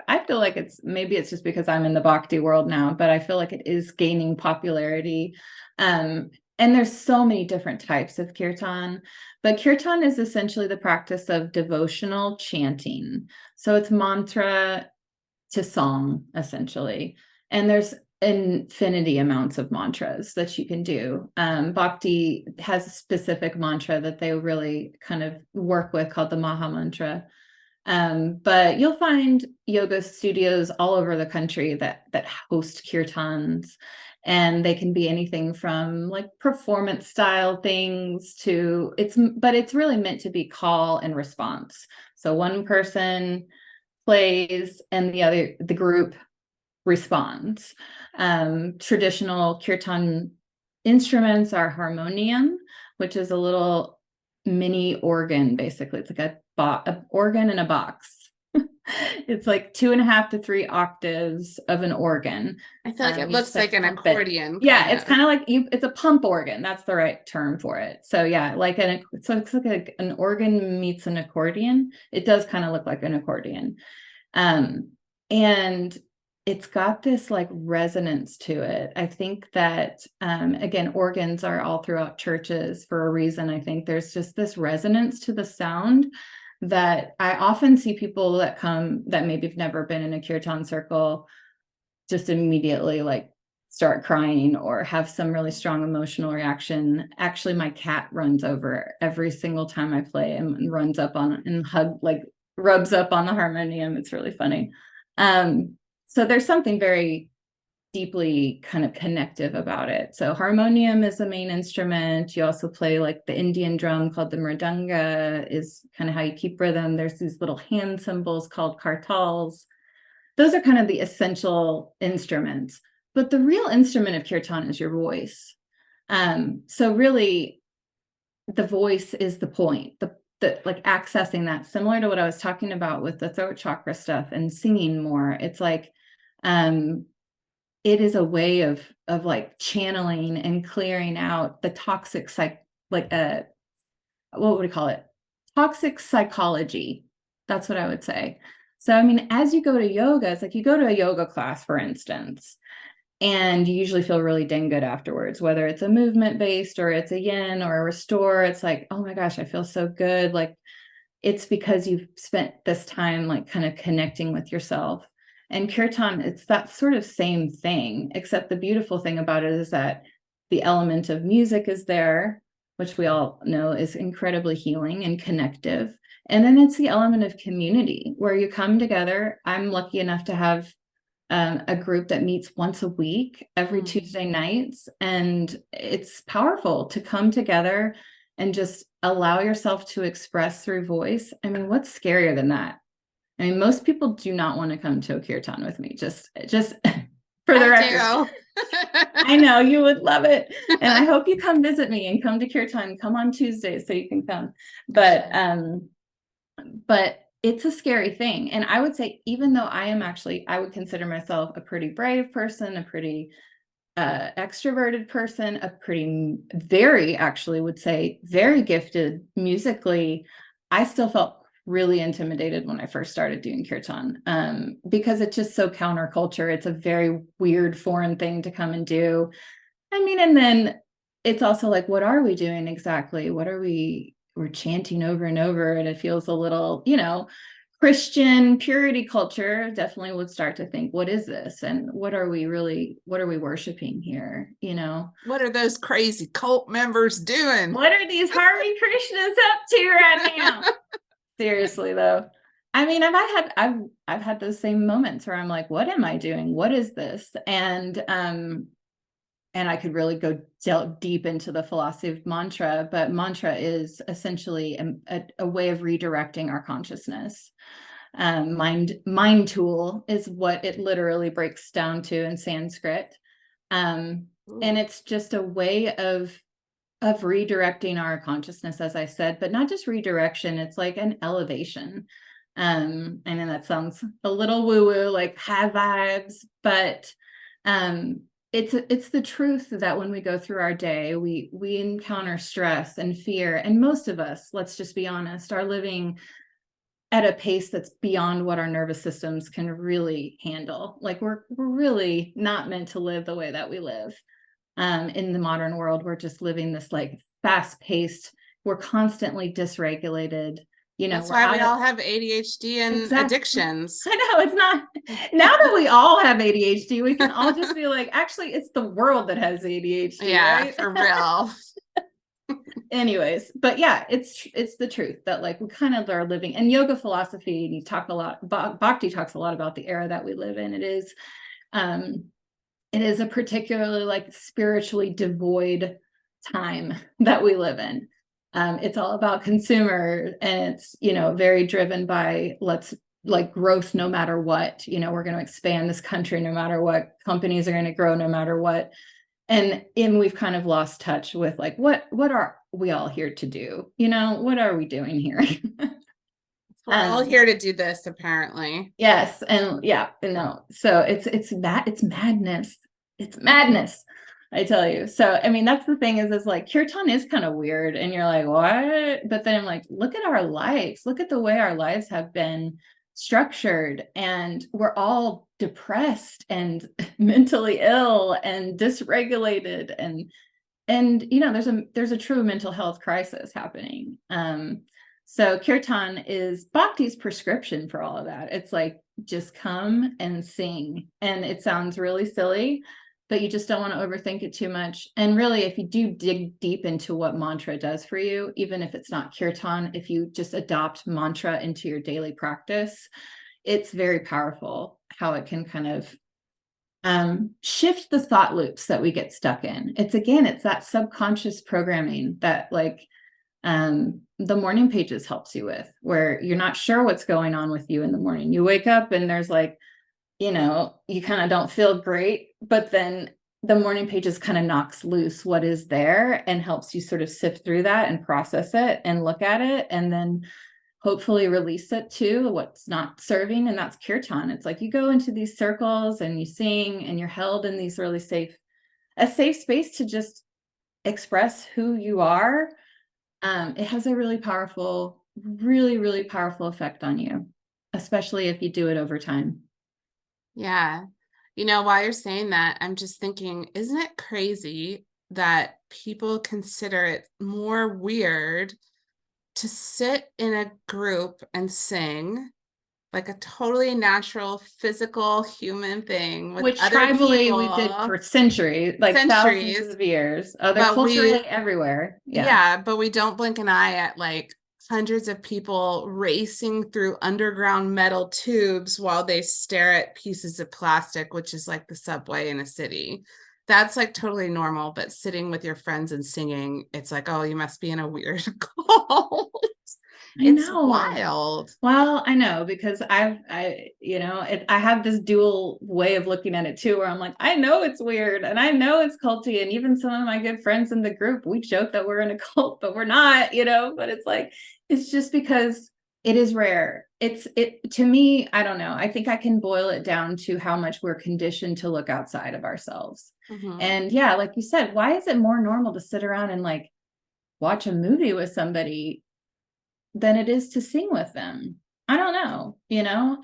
I feel like maybe it's just because I'm in the Bhakti world now, but I feel like it is gaining popularity. And there's so many different types of kirtan, but kirtan is essentially the practice of devotional chanting. So it's mantra to song, essentially. And there's infinity amounts of mantras that you can do. Bhakti has a specific mantra that they really kind of work with called the Maha Mantra. But you'll find yoga studios all over the country that host kirtans, and they can be anything from like performance style things to but it's really meant to be call and response. So one person plays and the group responds. Traditional kirtan instruments are harmonium, which is a little mini organ, basically. It's like an organ in a box. It's like 2.5 to 3 octaves of an organ. I feel like it looks like an accordion. Yeah, it's kind of like it's a pump organ. That's the right term for it. So yeah, so it's like an organ meets an accordion. It does kind of look like an accordion. And it's got this like resonance to it. I think that, again, organs are all throughout churches for a reason. I think there's just this resonance to the sound that I often see people that come that maybe have never been in a kirtan circle just immediately like start crying or have some really strong emotional reaction. Actually, my cat runs over every single time I play and runs up on and rubs up on the harmonium. It's really funny. So there's something very deeply kind of connective about it. So harmonium is the main instrument. You also play like the Indian drum called the mridanga is kind of how you keep rhythm. There's these little hand cymbals called kartals. Those are kind of the essential instruments. But the real instrument of kirtan is your voice. So really, the voice is the point. The like accessing that, similar to what I was talking about with the throat chakra stuff and singing more. It's like it is a way of like channeling and clearing out the toxic what would we call it? Toxic psychology. That's what I would say. So, I mean, as you go to yoga, it's like you go to a yoga class, for instance, and you usually feel really dang good afterwards, whether it's a movement based or it's a yin or a restore. It's like, oh my gosh, I feel so good. Like, it's because you've spent this time like kind of connecting with yourself. And kirtan, it's that sort of same thing, except the beautiful thing about it is that the element of music is there, which we all know is incredibly healing and connective. And then it's the element of community where you come together. I'm lucky enough to have a group that meets once a week, every Tuesday nights. And it's powerful to come together and just allow yourself to express through voice. I mean, what's scarier than that? I mean, most people do not want to come to a kirtan with me, just for the record. I know you would love it. And I hope you come visit me and come to kirtan, come on Tuesdays so you can come. But it's a scary thing. And I would say, even though I would consider myself a pretty brave person, a pretty extroverted person, would say very gifted musically, I still felt really intimidated when I first started doing kirtan, because it's just so counterculture. It's a very weird foreign thing to come and do. I mean, and then it's also like, what are we doing exactly? We're chanting over and over, and it feels a little, Christian purity culture definitely would start to think, what is this? And what are we worshiping here? What are those crazy cult members doing? What are these Hare Krishnas up to right now? Seriously though. I mean, I've had those same moments where I'm like, what am I doing? What is this? And I could really go deep into the philosophy of mantra, but mantra is essentially a way of redirecting our consciousness. Mind tool is what it literally breaks down to in Sanskrit. And it's just a way of redirecting our consciousness, as I said, but not just redirection, it's like an elevation. I know that sounds a little woo-woo, like high vibes, but it's the truth that when we go through our day, we encounter stress and fear, and most of us, let's just be honest, are living at a pace that's beyond what our nervous systems can really handle. Like we're really not meant to live the way that we live. In the modern world, we're just living this like fast-paced, we're constantly dysregulated. That's why we all have ADHD and addictions. I know, it's not, now that we all have ADHD, we can all just be like, actually, it's the world that has ADHD. Yeah, right? For real. Anyways, but yeah, it's the truth that like we kind of are living, and yoga philosophy, and you talk a lot, Bhakti talks a lot about the era that we live in. It is a particularly like spiritually devoid time that we live in. It's all about consumer, and it's, very driven by growth no matter what. We're going to expand this country no matter what. Companies are going to grow no matter what. And we've kind of lost touch with like, what are we all here to do? What are we doing here? We're all here to do this, apparently. Yes. And yeah, no. So it's madness. It's madness, I tell you. So, I mean, that's the thing is like kirtan is kind of weird, and you're like, what? But then I'm like, look at our lives. Look at the way our lives have been structured, and we're all depressed and mentally ill and dysregulated, and there's a true mental health crisis happening. So kirtan is Bhakti's prescription for all of that. It's like, just come and sing. And it sounds really silly, but you just don't want to overthink it too much. And really, if you do dig deep into what mantra does for you, even if it's not kirtan, if you just adopt mantra into your daily practice, it's very powerful how it can kind of shift the thought loops that we get stuck in. It's that subconscious programming that like the morning pages helps you with, where you're not sure what's going on with you in the morning. You wake up and there's like, you kind of don't feel great, but then the morning pages kind of knocks loose what is there and helps you sort of sift through that and process it and look at it. And then hopefully release it to what's not serving. And that's kirtan. It's like you go into these circles and you sing and you're held in these really a safe space to just express who you are. It has a really powerful, really, really powerful effect on you, especially if you do it over time. Yeah. You know, while you're saying that, I'm just thinking, isn't it crazy that people consider it more weird to sit in a group and sing, like a totally natural, physical human thing with Which other tribally we did people, for centuries, like thousands centuries, of years, other but culturally we, everywhere. Yeah. yeah, but we don't blink an eye at like hundreds of people racing through underground metal tubes while they stare at pieces of plastic, which is like the subway in a city. That's like totally normal, but sitting with your friends and singing, it's like, oh, you must be in a weird cult. I It's know. wild. Well, I know because I have this dual way of looking at it too, where I'm like, I know it's weird and I know it's culty. And even some of my good friends in the group, we joke that we're in a cult, but we're not, but it's like, it's just because it is rare. To me, I don't know. I think I can boil it down to how much we're conditioned to look outside of ourselves. Mm-hmm. And yeah, like you said, why is it more normal to sit around and like watch a movie with somebody than it is to sing with them? I don't know,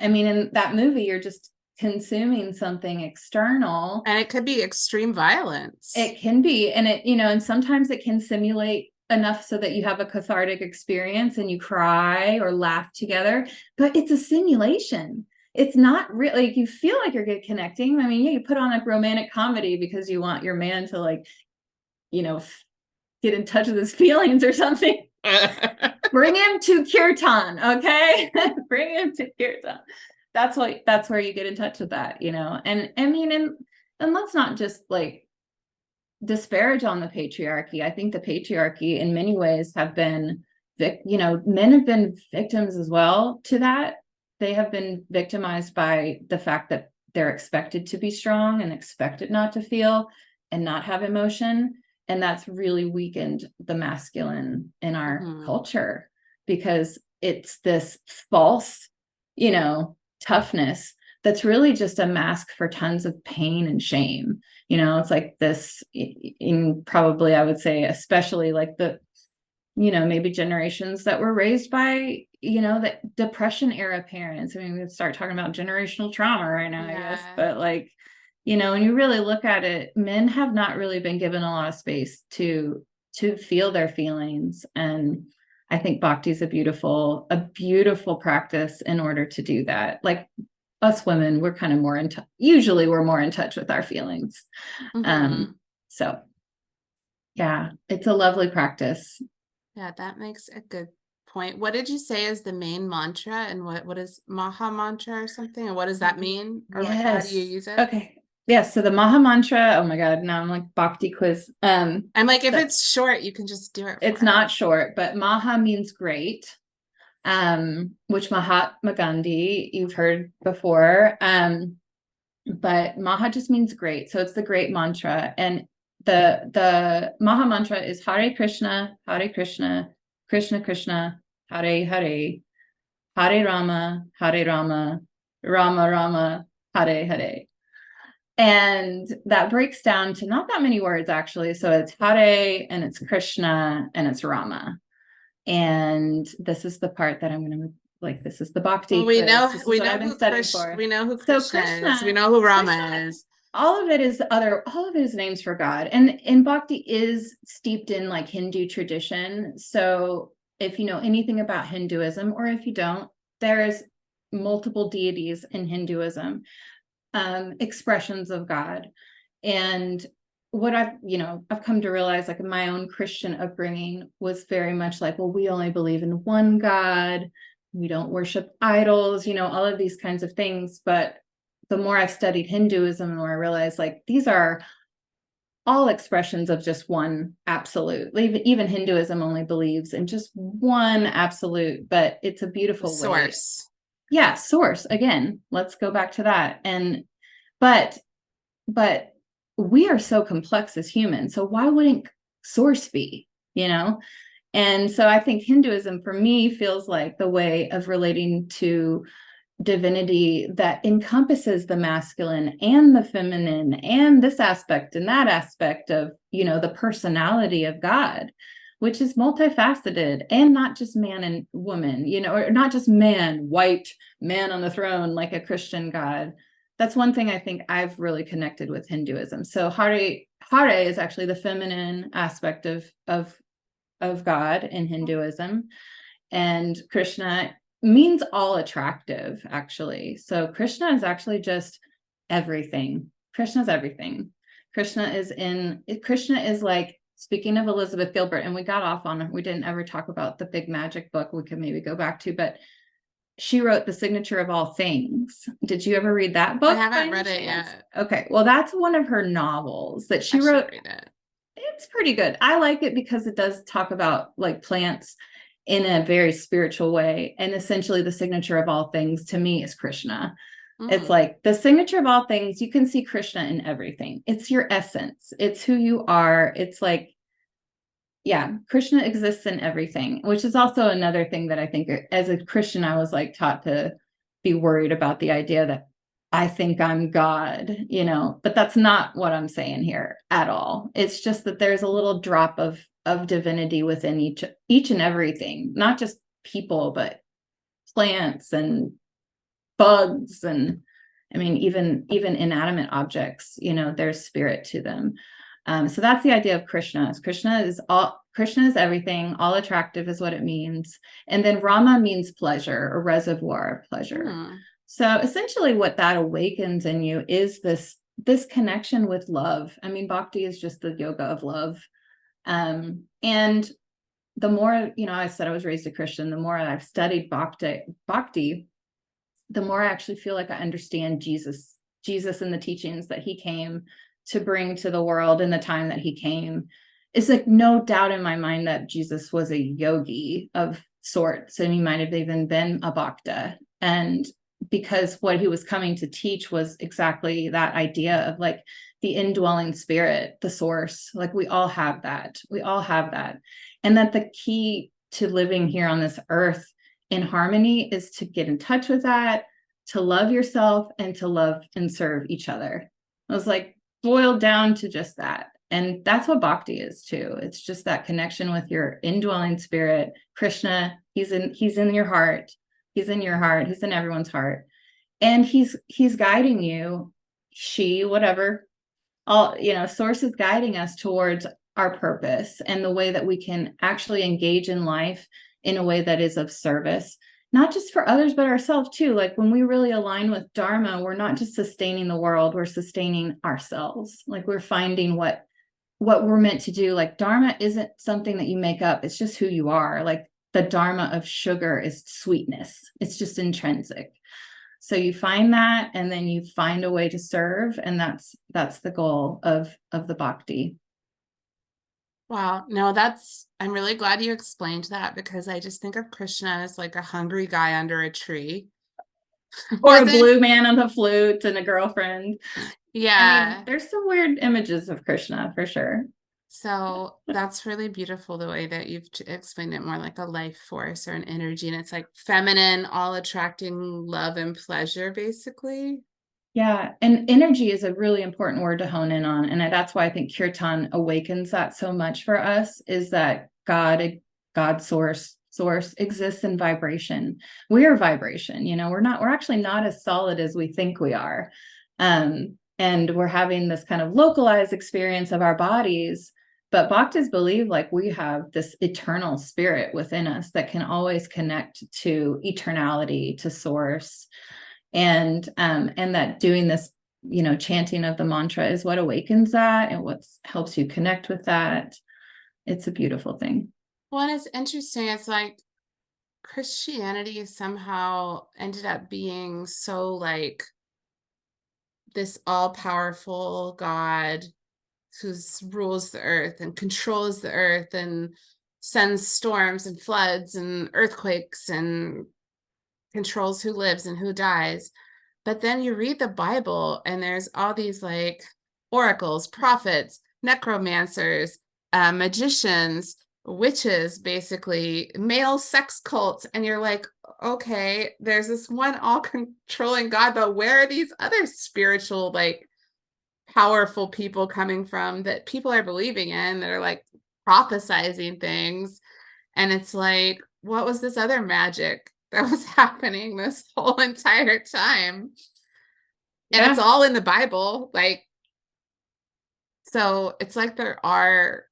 I mean, in that movie, you're just consuming something external. And it could be extreme violence. It can be. And and sometimes it can simulate enough so that you have a cathartic experience and you cry or laugh together, but it's a simulation. It's not really like you feel like you're good connecting. I mean, yeah, you put on a romantic comedy because you want your man to like, get in touch with his feelings or something. Bring him to kirtan, okay? Bring him to kirtan. That's where you get in touch with that, And I mean, and let's not just like disparage on the patriarchy. I think the patriarchy in many ways have been, men have been victims as well to that. They have been victimized by the fact that they're expected to be strong and expected not to feel and not have emotion. And that's really weakened the masculine in our culture because it's this false, toughness that's really just a mask for tons of pain and shame. It's like this in probably, I would say, especially like maybe generations that were raised by, the depression era parents. I mean, we start talking about generational trauma right now, I guess, but like, when you really look at it, men have not really been given a lot of space to feel their feelings. And I think Bhakti is a beautiful practice in order to do that. Like us women, we're kind of more usually we're more in touch with our feelings. So yeah, it's a lovely practice. Yeah, that makes a good point. What did you say is the main mantra, and what is Maha mantra or something? And what does that mean? Or like, how do you use it? Okay. Yes. So the Maha mantra, oh my God, now I'm like Bhakti quiz. I'm like, if it's short, you can just do it. It's not short, but Maha means great. Which Mahatma Gandhi you've heard before. But Maha just means great. So it's the great mantra. And the Maha mantra is Hare Krishna, Krishna Krishna, Hare Hare, Hare Rama, Rama Rama, Hare Hare. And that breaks down to not that many words, actually. So it's Hare and it's Krishna and it's Rama. And this is the part that I'm going to like, this is the Bhakti. Well, we know who Krishna, we know who Krishna is. We know who Rama is. All of it is names for God. And Bhakti is steeped in like Hindu tradition. So if you know anything about Hinduism, or if you don't, there's multiple deities in Hinduism, expressions of God. And what I've come to realize, like in my own Christian upbringing, was very much like, well, we only believe in one God. We don't worship idols, all of these kinds of things. But the more I've studied Hinduism, the more I realize like these are all expressions of just one absolute. Even Hinduism only believes in just one absolute, but it's a beautiful source. Yeah, source. Again, let's go back to that. But we are so complex as humans. So why wouldn't source be, And so I think Hinduism for me feels like the way of relating to divinity that encompasses the masculine and the feminine and this aspect and that aspect of, the personality of God, which is multifaceted and not just man and woman, or not just man, white man on the throne, like a Christian God. That's one thing I think I've really connected with Hinduism. So Hare is actually the feminine aspect of God in Hinduism. And Krishna means all attractive, actually. So Krishna is actually just everything. Krishna is everything. Krishna is like, speaking of Elizabeth Gilbert, and we got off on it, we didn't ever talk about the Big Magic book we could maybe go back to, but she wrote The Signature of All Things. Did you ever read that book? I haven't read it yet. Okay, well, that's one of her novels that she I should wrote. read it. It's pretty good. I like it because it does talk about like plants in a very spiritual way. And essentially the signature of all things to me is Krishna. It's like the signature of all things. You can see Krishna in everything. It's your essence. It's who you are. It's like, yeah, Krishna exists in everything, which is also another thing that I think as a Christian, I was like taught to be worried about the idea that I think I'm God, but that's not what I'm saying here at all. It's just that there's a little drop of divinity within each and everything, not just people, but plants and bugs. And I mean, even inanimate objects, there's spirit to them. So that's the idea of Krishna. Krishna is everything. All attractive is what it means. And then Rama means pleasure, or reservoir of pleasure. So essentially what that awakens in you is this connection with love. I mean, Bhakti is just the yoga of love. And the more, I said I was raised a Christian, the more I've studied Bhakti, the more I actually feel like I understand Jesus and the teachings that he came to bring to the world in the time that he came. It's like no doubt in my mind that Jesus was a yogi of sorts, and he might have even been a bhakta. And because what he was coming to teach was exactly that idea of like the indwelling spirit, the source. Like we all have that. And that the key to living here on this earth in harmony is to get in touch with that, to love yourself, and to love and serve each other. I was like boiled down to just that. And that's what Bhakti is too. It's just that connection with your indwelling spirit. Krishna, he's in your heart. He's in your heart. He's in everyone's heart. And he's guiding you, whatever, all, source is guiding us towards our purpose and the way that we can actually engage in life in a way that is of service, not just for others, but ourselves too. Like when we really align with Dharma, we're not just sustaining the world, we're sustaining ourselves. Like we're finding what we're meant to do. Like Dharma isn't something that you make up. It's just who you are. Like the Dharma of sugar is sweetness. It's just intrinsic. So you find that, and then you find a way to serve. And that's the goal of the Bhakti. Wow. No, I'm really glad you explained that, because I just think of Krishna as like a hungry guy under a tree. Or a blue man on the flute and a girlfriend. Yeah. I mean, there's some weird images of Krishna for sure. So that's really beautiful, the way that you've explained it, more like a life force or an energy. And it's like feminine, all attracting love and pleasure, basically. Yeah. And energy is a really important word to hone in on. And that's why I think Kirtan awakens that so much for us, is that God source exists in vibration. We are vibration, we're actually not as solid as we think we are. And we're having this kind of localized experience of our bodies. But Bhaktas believe like we have this eternal spirit within us that can always connect to eternality, to source. And that doing this, chanting of the mantra is what awakens that and what helps you connect with that. It's a beautiful thing. Well, and it's interesting. It's like Christianity somehow ended up being so like this all-powerful God who rules the earth and controls the earth and sends storms and floods and earthquakes and controls who lives and who dies. But then you read the Bible and there's all these like oracles, prophets, necromancers, magicians, witches, basically male sex cults. And you're like, okay, there's this one all controlling God, but where are these other spiritual, like powerful people coming from that people are believing in, that are like prophesizing things? And it's like, what was this other magic that was happening this whole entire time? And it's Yeah. all in the Bible. Like, so it's like there are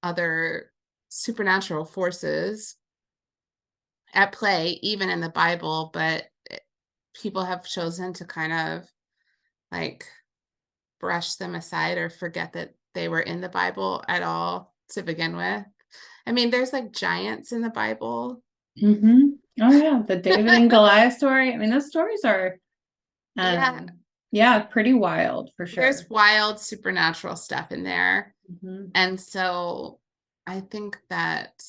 other supernatural forces at play, even in the Bible, but people have chosen to kind of like brush them aside or forget that they were in the Bible at all to begin with. I mean, there's like giants in the Bible. Mm-hmm. Oh yeah, the David and Goliath story. I mean, those stories are, Yeah, yeah, pretty wild for there's sure. wild supernatural stuff in there. Mm-hmm. And so I think that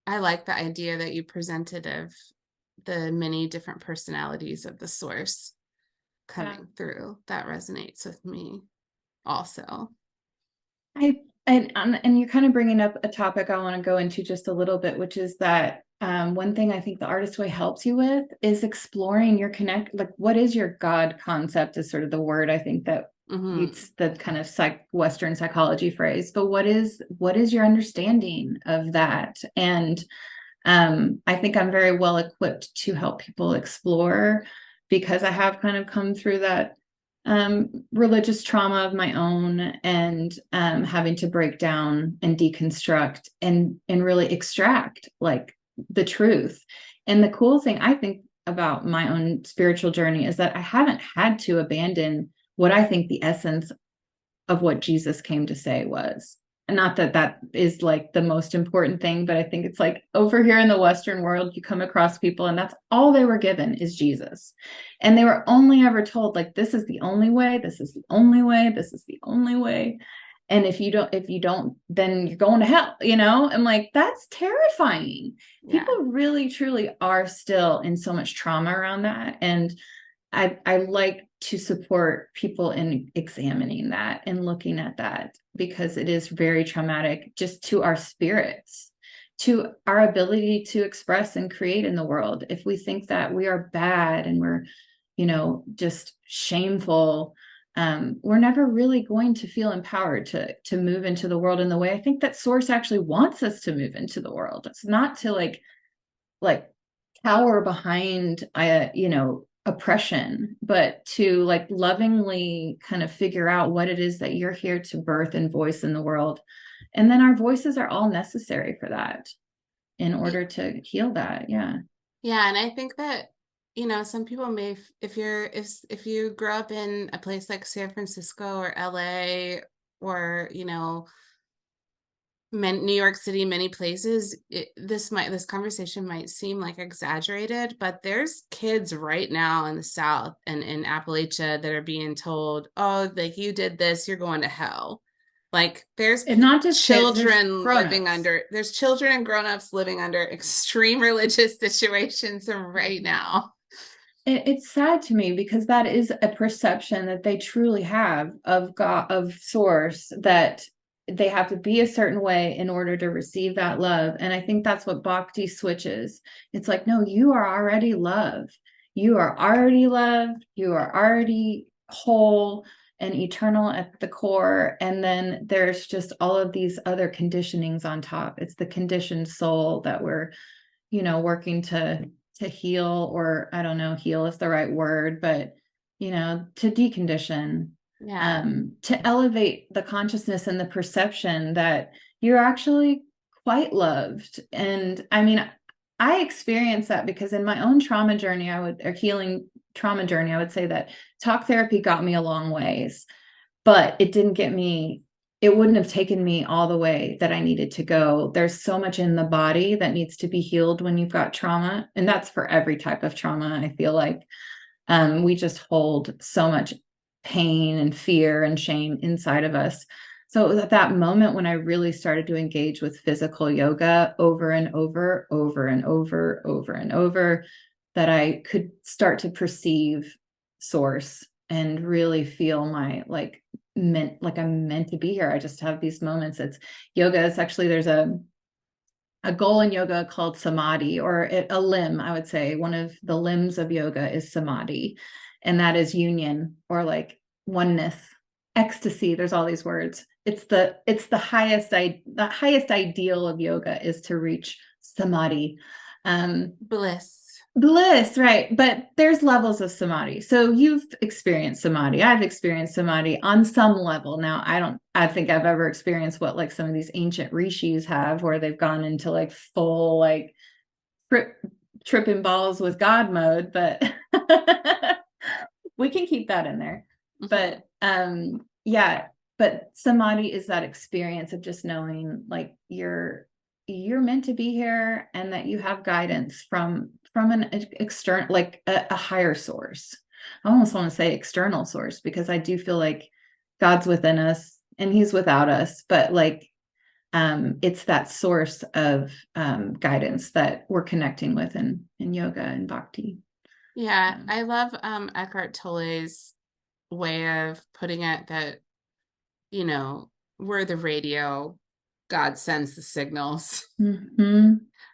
I like the idea that you presented of the many different personalities of the source Yeah. coming through. That resonates with me also. And you're kind of bringing up a topic I want to go into just a little bit, which is that one thing I think the Artist Way helps you with is exploring your connect. Like, what is your God concept? Is sort of the word I think that it's the kind of Western psychology phrase. But what is your understanding of that? And I think I'm very well equipped to help people explore, because I have kind of come through that religious trauma of my own, and having to break down and deconstruct and really extract like the truth. And the cool thing I think about my own spiritual journey is that I haven't had to abandon what I think the essence of what Jesus came to say was. And not that that is like the most important thing, but I think it's like over here in the Western world, you come across people and that's all they were given is Jesus. And they were only ever told, like, this is the only way, this is the only way, this is the only way. And if you don't, then you're going to hell, you know? And like, that's terrifying. Yeah. People really, truly are still in so much trauma around that. And I like to support people in examining that and looking at that, because it is very traumatic just to our spirits, to our ability to express and create in the world. If we think that we are bad and we're, just shameful, we're never really going to feel empowered to move into the world in the way I think that Source actually wants us to move into the world. It's not to like cower behind oppression, but to like lovingly kind of figure out what it is that you're here to birth and voice in the world. And then our voices are all necessary for that in order to heal that. Yeah. Yeah, and I think that some people may, if you grow up in a place like San Francisco or LA or New York City, many places, this conversation might seem like exaggerated, but there's kids right now in the South and in Appalachia that are being told, oh, like you did this, you're going to hell. Like there's not just children living under, there's children and grownups living under extreme religious situations right now. It's sad to me, because that is a perception that they truly have of God, of Source, that they have to be a certain way in order to receive that love. And I think that's what Bhakti switches. It's like, no, you are already love. You are already loved. You are already whole and eternal at the core. And then there's just all of these other conditionings on top. It's the conditioned soul that we're, working to heal, or I don't know, heal is the right word, but, to decondition. Yeah. To elevate the consciousness and the perception that you're actually quite loved. And I mean, I experienced that because in my own trauma journey, healing trauma journey, I would say that talk therapy got me a long ways, but it wouldn't have taken me all the way that I needed to go. There's so much in the body that needs to be healed when you've got trauma. And that's for every type of trauma. I feel like we just hold so much pain and fear and shame inside of us. So it was at that moment when I really started to engage with physical yoga over and over, over and over, over and over, that I could start to perceive Source and really feel my I'm meant to be here. I just have these moments. It's yoga. It's actually, there's a goal in yoga called samadhi, or a limb, I would say. One of the limbs of yoga is samadhi, and that is union, or like oneness, ecstasy. There's all these words. It's the highest ideal of yoga is to reach samadhi. Bliss, right? But there's levels of samadhi. So you've experienced samadhi. I've experienced samadhi on some level. Now, I think I've ever experienced what like some of these ancient rishis have, where they've gone into like full like tripping balls with God mode, but we can keep that in there. But yeah, but samadhi is that experience of just knowing like you're meant to be here, and that you have guidance from an external, like a higher source. I almost want to say external source, because I do feel like God's within us and he's without us, but like it's that source of guidance that we're connecting with in yoga and bhakti. Yeah, I love Eckhart Tolle's way of putting it, that, you know, we're the radio, God sends the signals.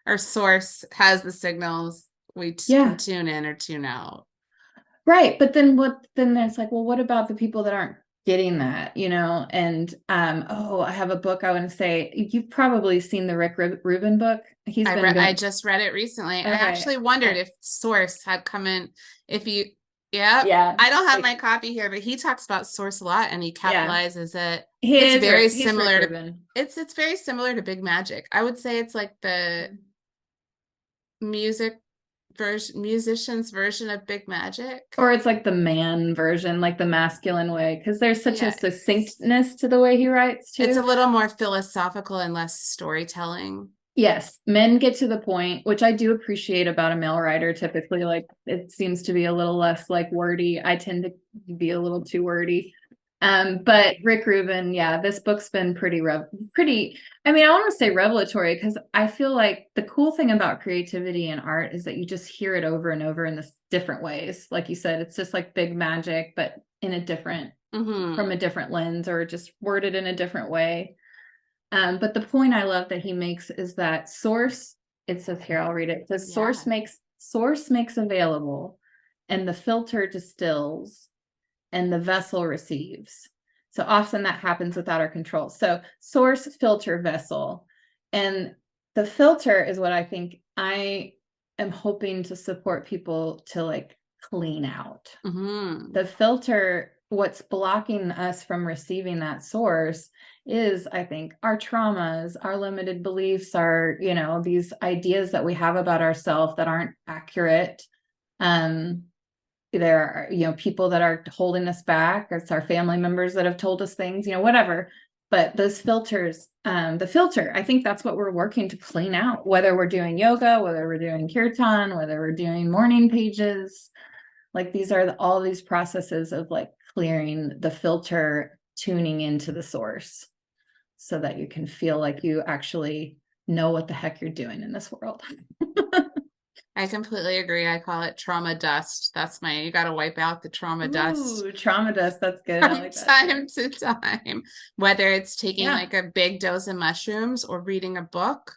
Our source has the signals. We can tune in or tune out. Right. But then there's like, well, what about the people that aren't getting that, you know? And I have a book I want to say. You've probably seen the Rick Rubin book. I just read it recently. Okay. I actually wondered if Source had come in. Yeah. I don't have my copy here, but he talks about Source a lot, and he capitalizes it. It's very similar to it's very similar to Big Magic. I would say it's like the musician's version of Big Magic, or it's like the man version, like the masculine way, because there's such a succinctness to the way he writes too. It's a little more philosophical and less storytelling. Yes, men get to the point, which I do appreciate about a male writer. Typically, like it seems to be a little less like wordy. I tend to be a little too wordy. But Rick Rubin, this book's been pretty, I mean, I want to say revelatory, because I feel like the cool thing about creativity and art is that you just hear it over and over in this different ways. Like you said, it's just like Big Magic, but in a different, from a different lens, or just worded in a different way. But the point I love that he makes is that source, it says here, I'll read it. It says source makes available, and the filter distills, and the vessel receives. So often that happens without our control. So source, filter, vessel. And the filter is what I think I am hoping to support people to like clean out. The filter, what's blocking us from receiving that source is, I think, our traumas, our limited beliefs, our, these ideas that we have about ourselves that aren't accurate. There are, people that are holding us back. It's our family members that have told us things, whatever. But those filters, the filter, I think that's what we're working to clean out, whether we're doing yoga, whether we're doing kirtan, whether we're doing morning pages. Like these are all these processes of like clearing the filter, tuning into the source, so that you can feel like you actually know what the heck you're doing in this world. I completely agree. I call it trauma dust. That's you got to wipe out the trauma dust. Trauma dust. That's good. From time to time, whether it's taking like a big dose of mushrooms, or reading a book,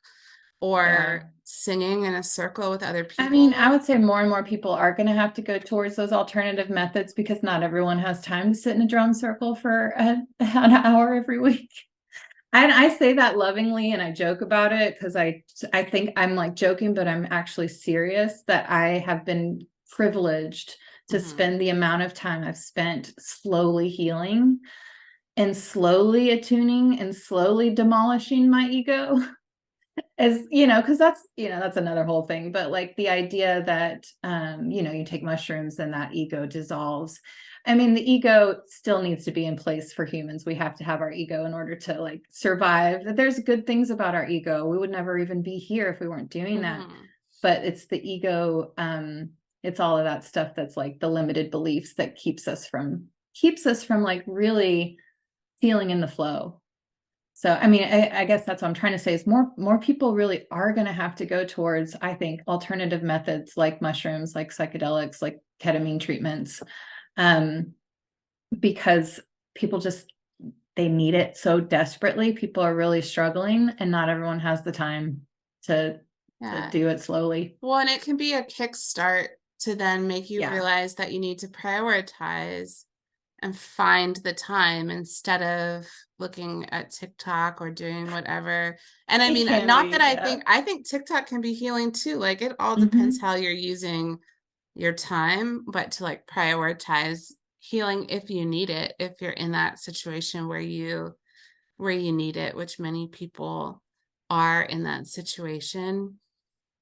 or singing in a circle with other people. I mean, I would say more and more people are going to have to go towards those alternative methods, because not everyone has time to sit in a drum circle for an hour every week. And I say that lovingly, and I joke about it, because I think I'm like joking, but I'm actually serious, that I have been privileged to spend the amount of time I've spent slowly healing and slowly attuning and slowly demolishing my ego. As because that's another whole thing. But like the idea that you take mushrooms and that ego dissolves. I mean, the ego still needs to be in place for humans. We have to have our ego in order to like survive. There's good things about our ego. We would never even be here if we weren't doing that. But it's the ego. It's all of that stuff that's like the limited beliefs that keeps us from like really feeling in the flow. So, I mean, I guess that's what I'm trying to say is more people really are going to have to go towards, I think, alternative methods like mushrooms, like psychedelics, like ketamine treatments, because people just they need it so desperately. People are really struggling, and not everyone has the time to do it slowly. Well, and it can be a kickstart to then make you Yeah. realize that you need to prioritize and find the time instead of looking at TikTok or doing whatever. And I mean, not that I think TikTok can be healing too. Like it all depends how you're using your time, but to like prioritize healing if you need it, if you're in that situation where you need it, which many people are in that situation.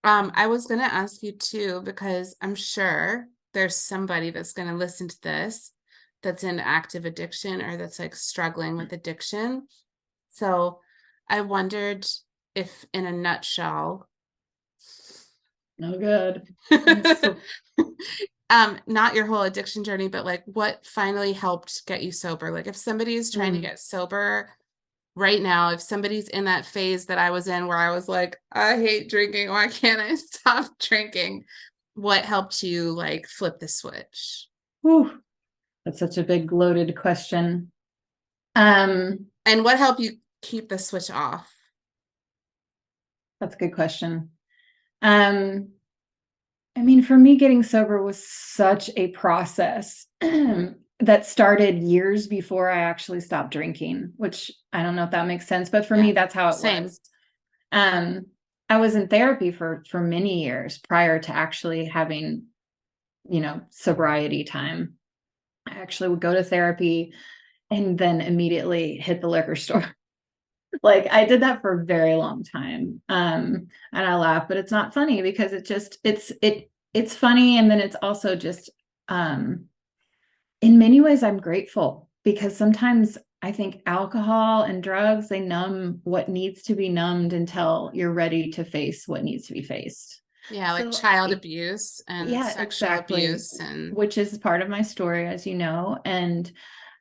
I was going to ask you too, because I'm sure there's somebody that's going to listen to this that's in active addiction or that's like struggling with addiction. So I wondered if, in a nutshell, Oh, good. Not your whole addiction journey, but like what finally helped get you sober? Like if somebody is trying to get sober right now, if somebody's in that phase that I was in where I was like, I hate drinking, why can't I stop drinking? What helped you like flip the switch? Whew. That's such a big loaded question. And what helped you keep the switch off? That's a good question. I mean, for me, getting sober was such a process that started years before I actually stopped drinking, which I don't know if that makes sense, but for me, that's how it was. I was in therapy for many years prior to actually having, sobriety time. I actually would go to therapy and then immediately hit the liquor store. Like I did that for a very long time. And I laugh, but it's not funny because it's funny. And then it's also just, in many ways, I'm grateful because sometimes I think alcohol and drugs, they numb what needs to be numbed until you're ready to face what needs to be faced. Yeah, like child abuse and sexual abuse, and which is part of my story, as you know. And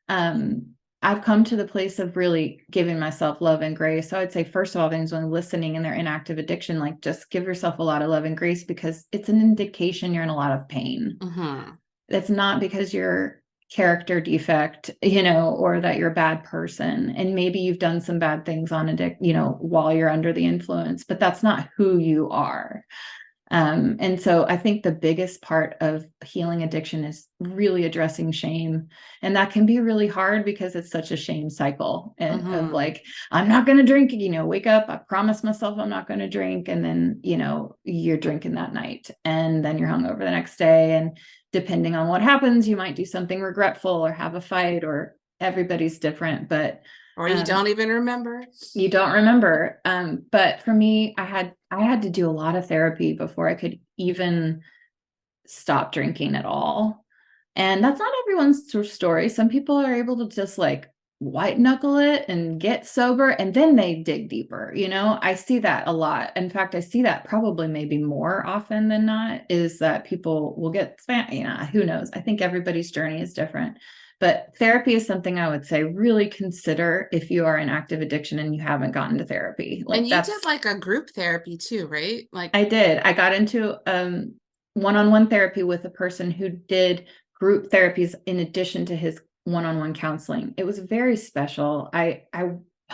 I've come to the place of really giving myself love and grace. So I'd say, first of all, things when listening and they're in active addiction, like just give yourself a lot of love and grace because it's an indication you're in a lot of pain. It's not because you're character defect, or that you're a bad person. And maybe you've done some bad things on while you're under the influence, but that's not who you are. And so I think the biggest part of healing addiction is really addressing shame. And that can be really hard because it's such a shame cycle of like, I'm not going to drink, wake up, I promise myself I'm not going to drink. And then, you're drinking that night and then you're hungover the next day. And depending on what happens, you might do something regretful or have a fight, or everybody's different, but or you don't even remember. You don't remember. But for me, I had to do a lot of therapy before I could even stop drinking at all. And that's not everyone's story. Some people are able to just like white knuckle it and get sober and then they dig deeper. I see that a lot. In fact, I see that probably maybe more often than not is that people will get, who knows? I think everybody's journey is different. But therapy is something I would say really consider if you are in active addiction and you haven't gotten to therapy. Like, and you did like a group therapy too, right? Like I did. I got into one-on-one therapy with a person who did group therapies in addition to his one-on-one counseling. It was very special. I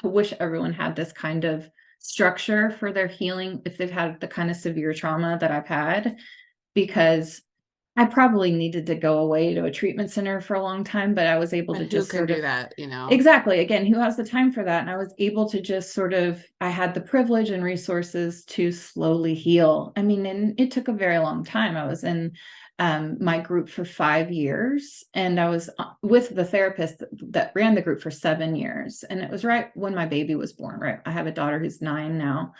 wish everyone had this kind of structure for their healing if they've had the kind of severe trauma that I've had, because I probably needed to go away to a treatment center for a long time, but I was able to just do that, Exactly. Again, who has the time for that? And I was able to just I had the privilege and resources to slowly heal. I mean, and it took a very long time. I was in my group for 5 years and I was with the therapist that ran the group for 7 years. And it was right when my baby was born, right? I have a daughter who's 9 now.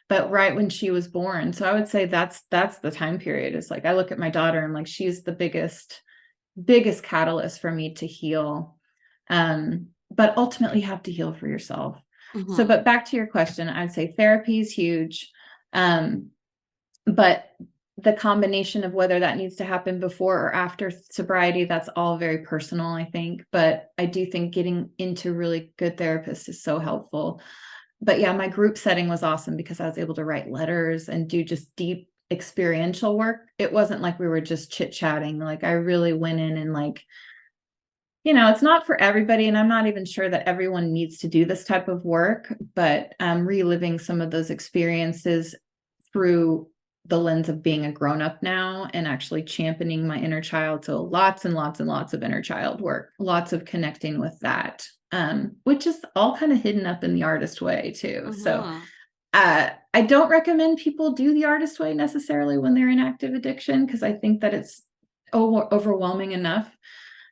But right when she was born. So I would say that's the time period. It's like I look at my daughter and like she's the biggest catalyst for me to heal. But ultimately you have to heal for yourself. So, but back to your question, I'd say therapy is huge. But the combination of whether that needs to happen before or after sobriety, that's all very personal, I think. But I do think getting into really good therapists is so helpful. But yeah, my group setting was awesome because I was able to write letters and do just deep experiential work. It wasn't like we were just chit-chatting. Like I really went in and like it's not for everybody, and I'm not even sure that everyone needs to do this type of work, but reliving some of those experiences through the lens of being a grown-up now and actually championing my inner child. So lots and lots and lots of inner child work, lots of connecting with that, which is all kind of hidden up in the artist way too. So I don't recommend people do the artist way necessarily when they're in active addiction, because I think that it's overwhelming enough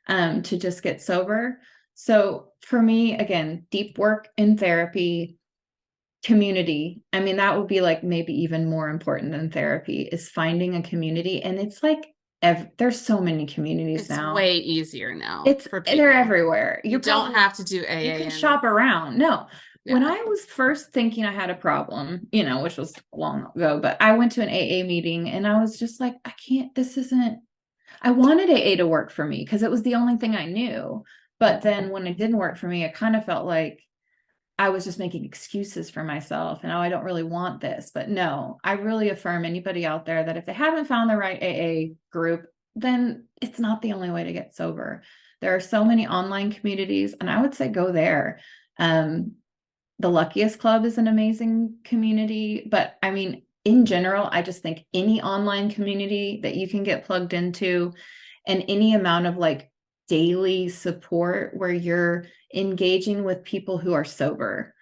to just get sober. So for me, again, deep work in therapy, community. I mean, that would be like maybe even more important than therapy, is finding a community. And it's like, there's so many communities It's now. way easier now for people. They're everywhere. You don't have to do AA. You can shop around. No. Yeah. When I was first thinking I had a problem, which was long ago, but I went to an AA meeting and I was just like, I wanted AA to work for me because it was the only thing I knew. But then when it didn't work for me, it kind of felt like I was just making excuses for myself and, oh, I don't really want this. But no, I really affirm anybody out there that if they haven't found the right AA group, then it's not the only way to get sober. There are so many online communities, and I would say go there. The Luckiest Club is an amazing community, but I mean, in general, I just think any online community that you can get plugged into, and any amount of like daily support where you're engaging with people who are sober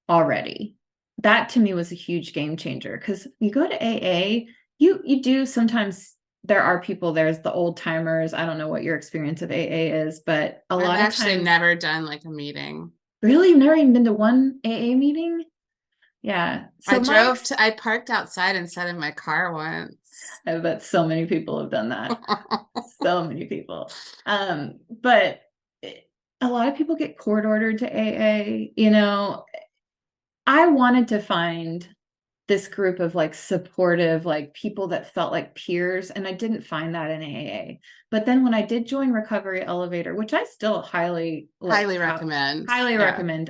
already, that to me was a huge game changer. Because you go to AA, you do sometimes, there are people, there's the old timers. I don't know what your experience of AA is, but I've actually never done like a meeting. Really? You've never even been to one AA meeting? Yeah. So I parked outside and sat in my car once. I bet so many people have done that. So many people. But a lot of people get court ordered to AA. I wanted to find this group of like supportive, like people that felt like peers. And I didn't find that in AA. But then when I did join Recovery Elevator, which I still highly recommend.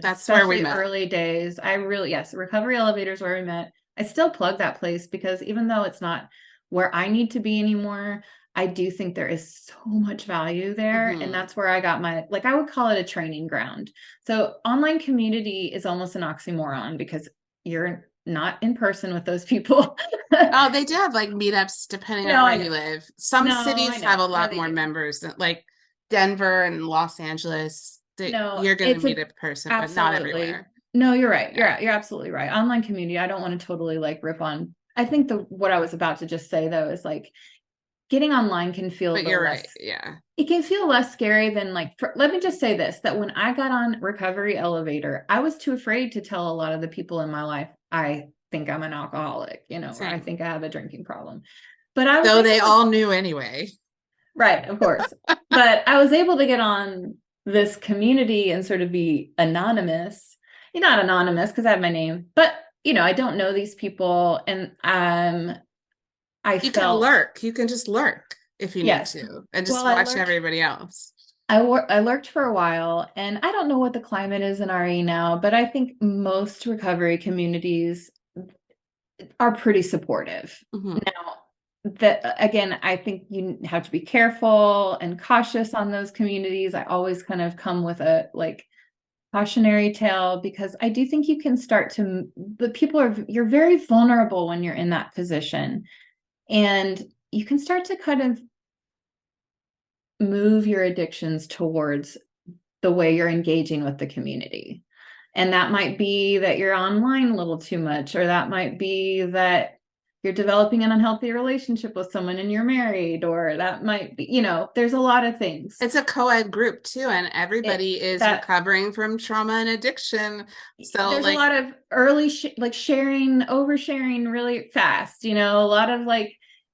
That's where we met. Early days. Recovery Elevator is where we met. I still plug that place because even though it's not where I need to be anymore, I do think there is so much value there. And that's where I got I would call it a training ground. So online community is almost an oxymoron because you're not in person with those people. Oh, they do have like meetups depending on where you live. Some cities have a lot more members than like Denver and Los Angeles. You're going to meet a person, but not everywhere. No, you're right. You're absolutely right. Online community, I don't want to totally like rip on. I think what I was about to just say though is like getting online can feel right. Yeah. It can feel less scary than let me just say this, that when I got on Recovery Elevator, I was too afraid to tell a lot of the people in my life, I think I'm an alcoholic, or I think I have a drinking problem. But they all knew anyway. Right, of course. But I was able to get on this community and sort of be anonymous. You're not anonymous because I have my name, but I don't know these people, and you can lurk. You can just lurk if you need to, and just watch everybody else. I lurked for a while, and I don't know what the climate is in RE now, but I think most recovery communities are pretty supportive. Now, again, I think you have to be careful and cautious on those communities. I always kind of come with a cautionary tale, because I do think you can start to, but you're very vulnerable when you're in that position, and you can start to kind of move your addictions towards the way you're engaging with the community. And that might be that you're online a little too much, or that might be that you're developing an unhealthy relationship with someone and you're married, or that might be, there's a lot of things. It's a co-ed group too, and everybody is recovering from trauma and addiction. So there's a lot of early oversharing really fast, a lot of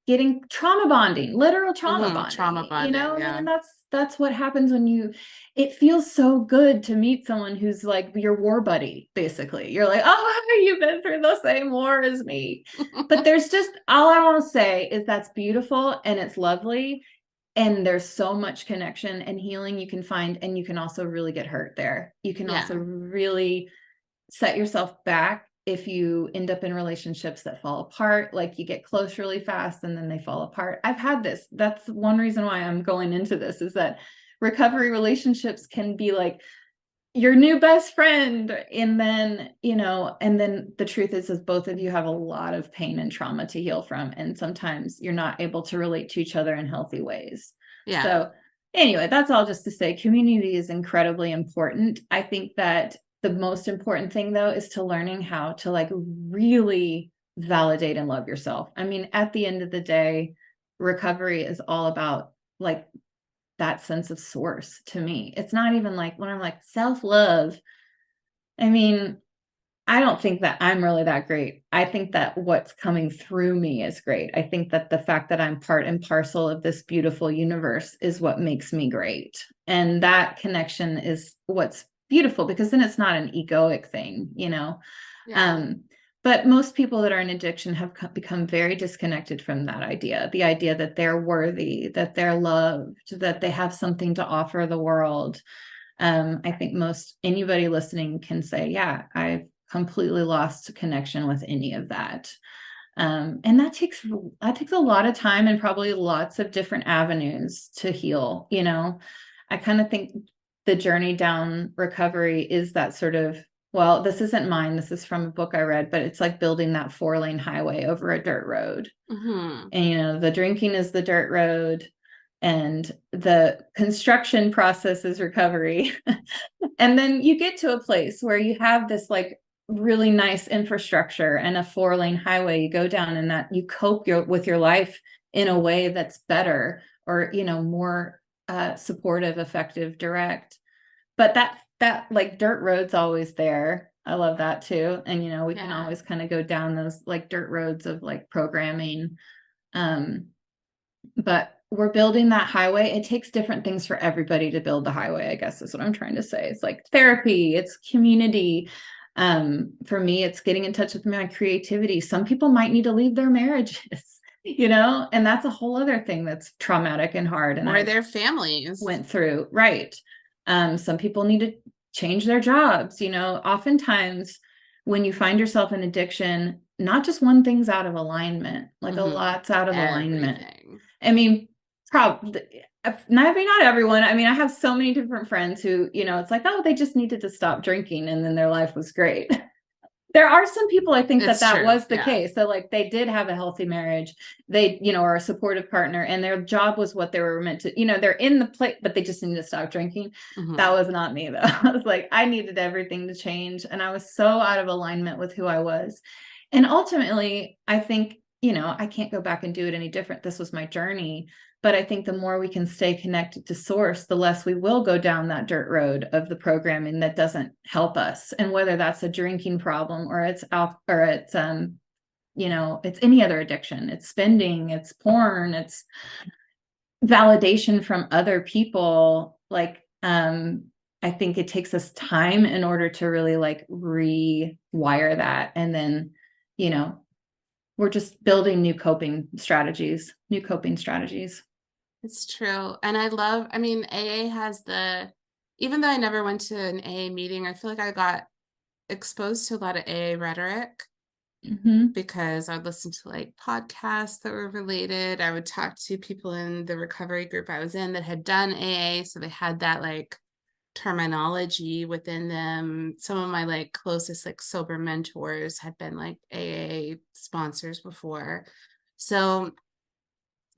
getting trauma bonding, literal trauma bonding, and that's what happens when it feels so good to meet someone who's like your war buddy, basically. You're like, oh, you've been through the same war as me. But there's just, all I want to say is that's beautiful and it's lovely. And there's so much connection and healing you can find. And you can also really get hurt there. You can also really set yourself back if you end up in relationships that fall apart. Like you get close really fast and then they fall apart. I've had this. That's one reason why I'm going into this, is that recovery relationships can be like your new best friend. And then, and then the truth is both of you have a lot of pain and trauma to heal from. And sometimes you're not able to relate to each other in healthy ways. Yeah. So anyway, that's all just to say community is incredibly important. I think that the most important thing though, is to learning how to like really validate and love yourself. I mean, at the end of the day, recovery is all about like that sense of source to me. It's not even like when I'm like self-love. I mean, I don't think that I'm really that great. I think that what's coming through me is great. I think that the fact that I'm part and parcel of this beautiful universe is what makes me great. And that connection is what's beautiful, because then it's not an egoic thing, Yeah. But most people that are in addiction have become very disconnected from that idea, the idea that they're worthy, that they're loved, that they have something to offer the world. I think anybody listening can say, yeah, I've completely lost connection with any of that. And that takes a lot of time and probably lots of different avenues to heal. I kind of think the journey down recovery is that sort of, well, this isn't mine, this is from a book I read, but it's like building that 4-lane highway over a dirt road. Mm-hmm. And the drinking is the dirt road, and the construction process is recovery. And then you get to a place where you have this like really nice infrastructure and a 4-lane highway you go down, and that you cope with your life in a way that's better, or more supportive, effective, direct. But that like dirt road's always there. I love that too. And we can always kind of go down those like dirt roads of like programming. But we're building that highway. It takes different things for everybody to build the highway, I guess is what I'm trying to say. It's like therapy, it's community. For me, it's getting in touch with my creativity. Some people might need to leave their marriages, and that's a whole other thing that's traumatic and hard. And or their families went through, right. Some people need to change their jobs. Oftentimes when you find yourself in addiction, not just one thing's out of alignment, like a lot's out of alignment. I mean, probably maybe not everyone. I mean, I have so many different friends who, it's like, oh, they just needed to stop drinking and then their life was great. There are some people, I think that was the case. So like they did have a healthy marriage. They, are a supportive partner, and their job was what they were meant to, they're in the place, but they just need to stop drinking. Mm-hmm. That was not me though. I was like, I needed everything to change. And I was so out of alignment with who I was. And ultimately, I think, I can't go back and do it any different. This was my journey. But I think the more we can stay connected to source, the less we will go down that dirt road of the programming that doesn't help us. And whether that's a drinking problem or it's it's any other addiction, it's spending, it's porn, it's validation from other people. Like, I think it takes us time in order to really like rewire that. And then, we're just building new coping strategies. It's true. And I mean, AA has even though I never went to an AA meeting, I feel like I got exposed to a lot of AA rhetoric because I would listen to like podcasts that were related. I would talk to people in the recovery group I was in that had done AA. So they had that like terminology within them. Some of my like closest like sober mentors had been like AA sponsors before. So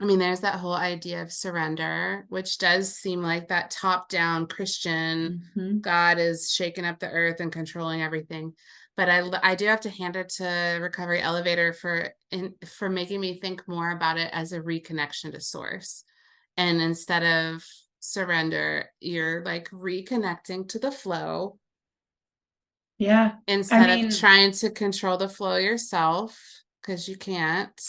I mean, there's that whole idea of surrender, which does seem like that top-down Christian God is shaking up the earth and controlling everything. But I do have to hand it to Recovery Elevator for making me think more about it as a reconnection to source. And instead of surrender, you're like reconnecting to the flow. Yeah. Instead of trying to control the flow yourself, because you can't.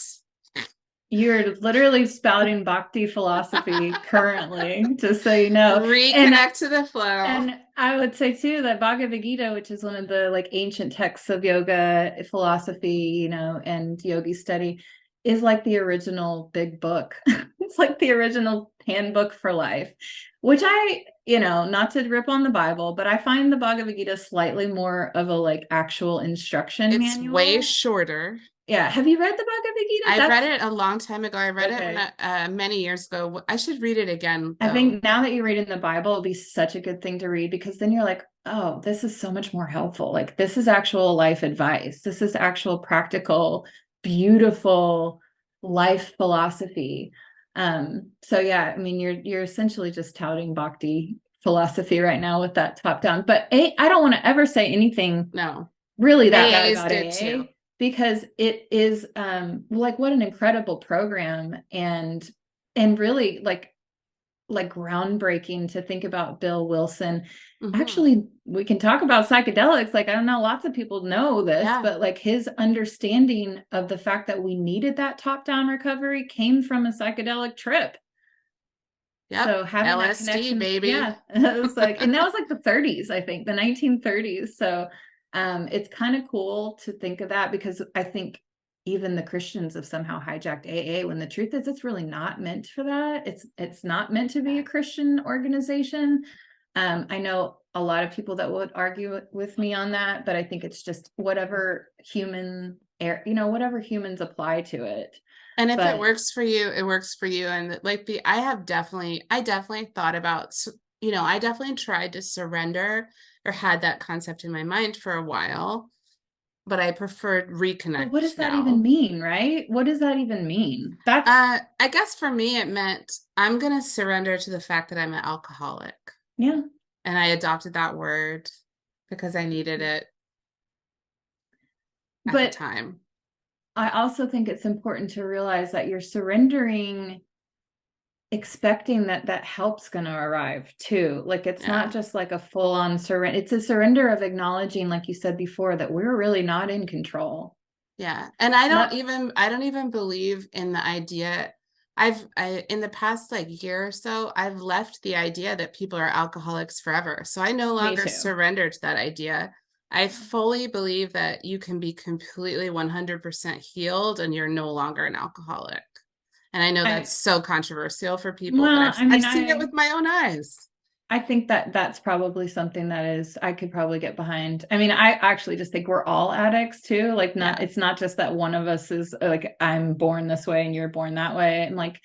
You're literally spouting Bhakti philosophy currently, just so you know. Reconnect to the flow. And I would say too that Bhagavad Gita, which is one of the like ancient texts of yoga philosophy, and yogi study, is like the original big book. It's like the original handbook for life, which I, not to rip on the Bible, but I find the Bhagavad Gita slightly more of a like actual instruction manual. It's way shorter. Yeah. Have you read the Bhagavad Gita? I read it a long time ago. I read it Okay. when many years ago. I should read it again, I though. think now that you're reading the Bible, it'll be such a good thing to read, because then you're like, oh, this is so much more helpful. Like, this is actual life advice. This is actual practical, beautiful life philosophy. So yeah, I mean, you're essentially just touting Bhakti philosophy right now with that top down. But I don't want to ever say anything No, really that AA bad is about good AA, too. because it is like, what an incredible program, and really like groundbreaking to think about Bill Wilson. Mhm. Actually, we can talk about psychedelics. Like, I don't know, lots of people know this, Yeah. but like his understanding of the fact that we needed that top-down recovery came from a psychedelic trip. Yep. So having that LSD, connection, baby. yeah, it was like, and that was like the 30s, I think, the 1930s. So it's kind of cool to think of that, because I think even the Christians have somehow hijacked AA, when the truth is it's really not meant for that. It's not meant to be a Christian organization. I know a lot of people that would argue with me on that, but I think it's just whatever whatever humans apply to it. And if it But works for you, it works for you. And like I definitely thought about, I definitely tried to surrender, or had that concept in my mind for a while, but I preferred But what does reconnect that even now. mean, right? What does that even mean? I guess for me, it meant I'm going to surrender to the fact that I'm an alcoholic. Yeah. And I adopted that word because I needed it at the But time. I also think it's important to realize that you're surrendering, expecting that help's going to arrive too. Like, it's not Yeah. just like a full on surrender. It's a surrender of acknowledging, like you said before, that we're really not in control. Yeah. And Not I don't even believe in the idea. In the past like year or so, I've left the idea that people are alcoholics forever. So I no me longer too. surrender to that idea. I fully believe that you can be completely 100% healed and you're no longer an alcoholic. And I know I that's so controversial for people, but well, I I've mean, seen it with my own eyes. I think that that's probably something that is, I could probably get behind. I mean, I actually just think we're all addicts too. Like, not, Yeah. it's not just that one of us is like, I'm born this way and you're born that way. And like,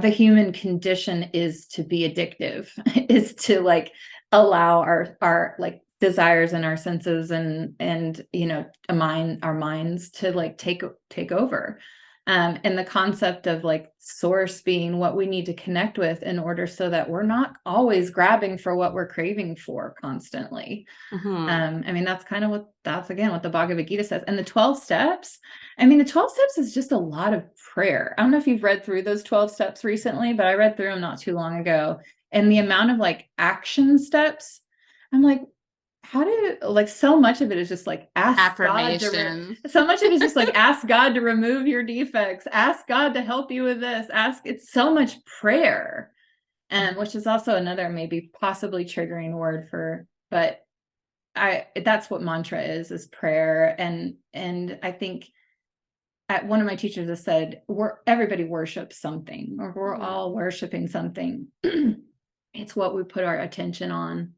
the human condition is to be addictive, is to like allow our like desires and our senses and our minds to like take over. And the concept of like source being what we need to connect with in order so that we're not always grabbing for what we're craving for constantly. Mm-hmm. I mean, that's again what the Bhagavad Gita says. And the 12 steps, I mean, the 12 steps is just a lot of prayer. I don't know if you've read through those 12 steps recently, but I read through them not too long ago. And the amount of like action steps, I'm like, how do like so much of it is just like ask God Affirmation. so much of it is just like ask God to remove your defects, ask God to help you with this, it's so much prayer. And which is also another maybe possibly triggering word but that's what mantra is prayer. And I think one of my teachers has said, everybody worships something, or we're Mm-hmm. all worshiping something. It's what we put our attention on.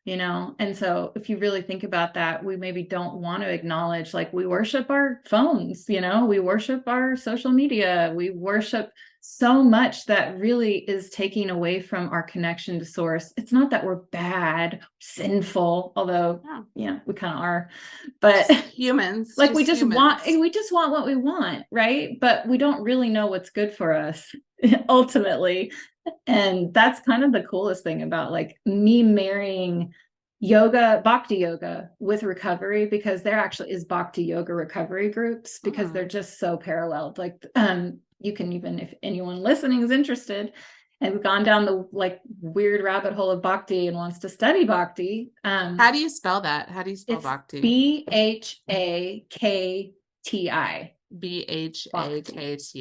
And so if you really think about that, we maybe don't want to acknowledge, like, we worship our phones, we worship our social media, we worship so much that really is taking away from our connection to source. It's not that we're bad, sinful, although we kind of are, but Just humans, like, just humans. we just want what we want, right? But we don't really know what's good for us ultimately. And that's kind of the coolest thing about like me marrying Bhakti Yoga with recovery, because there actually is Bhakti Yoga recovery groups, because they're just so paralleled. Like, you can, even if anyone listening is interested and has gone down the like weird rabbit hole of Bhakti and wants to study Bhakti, How do you spell that? How do you spell it's Bhakti? Bhakti. Bhakti.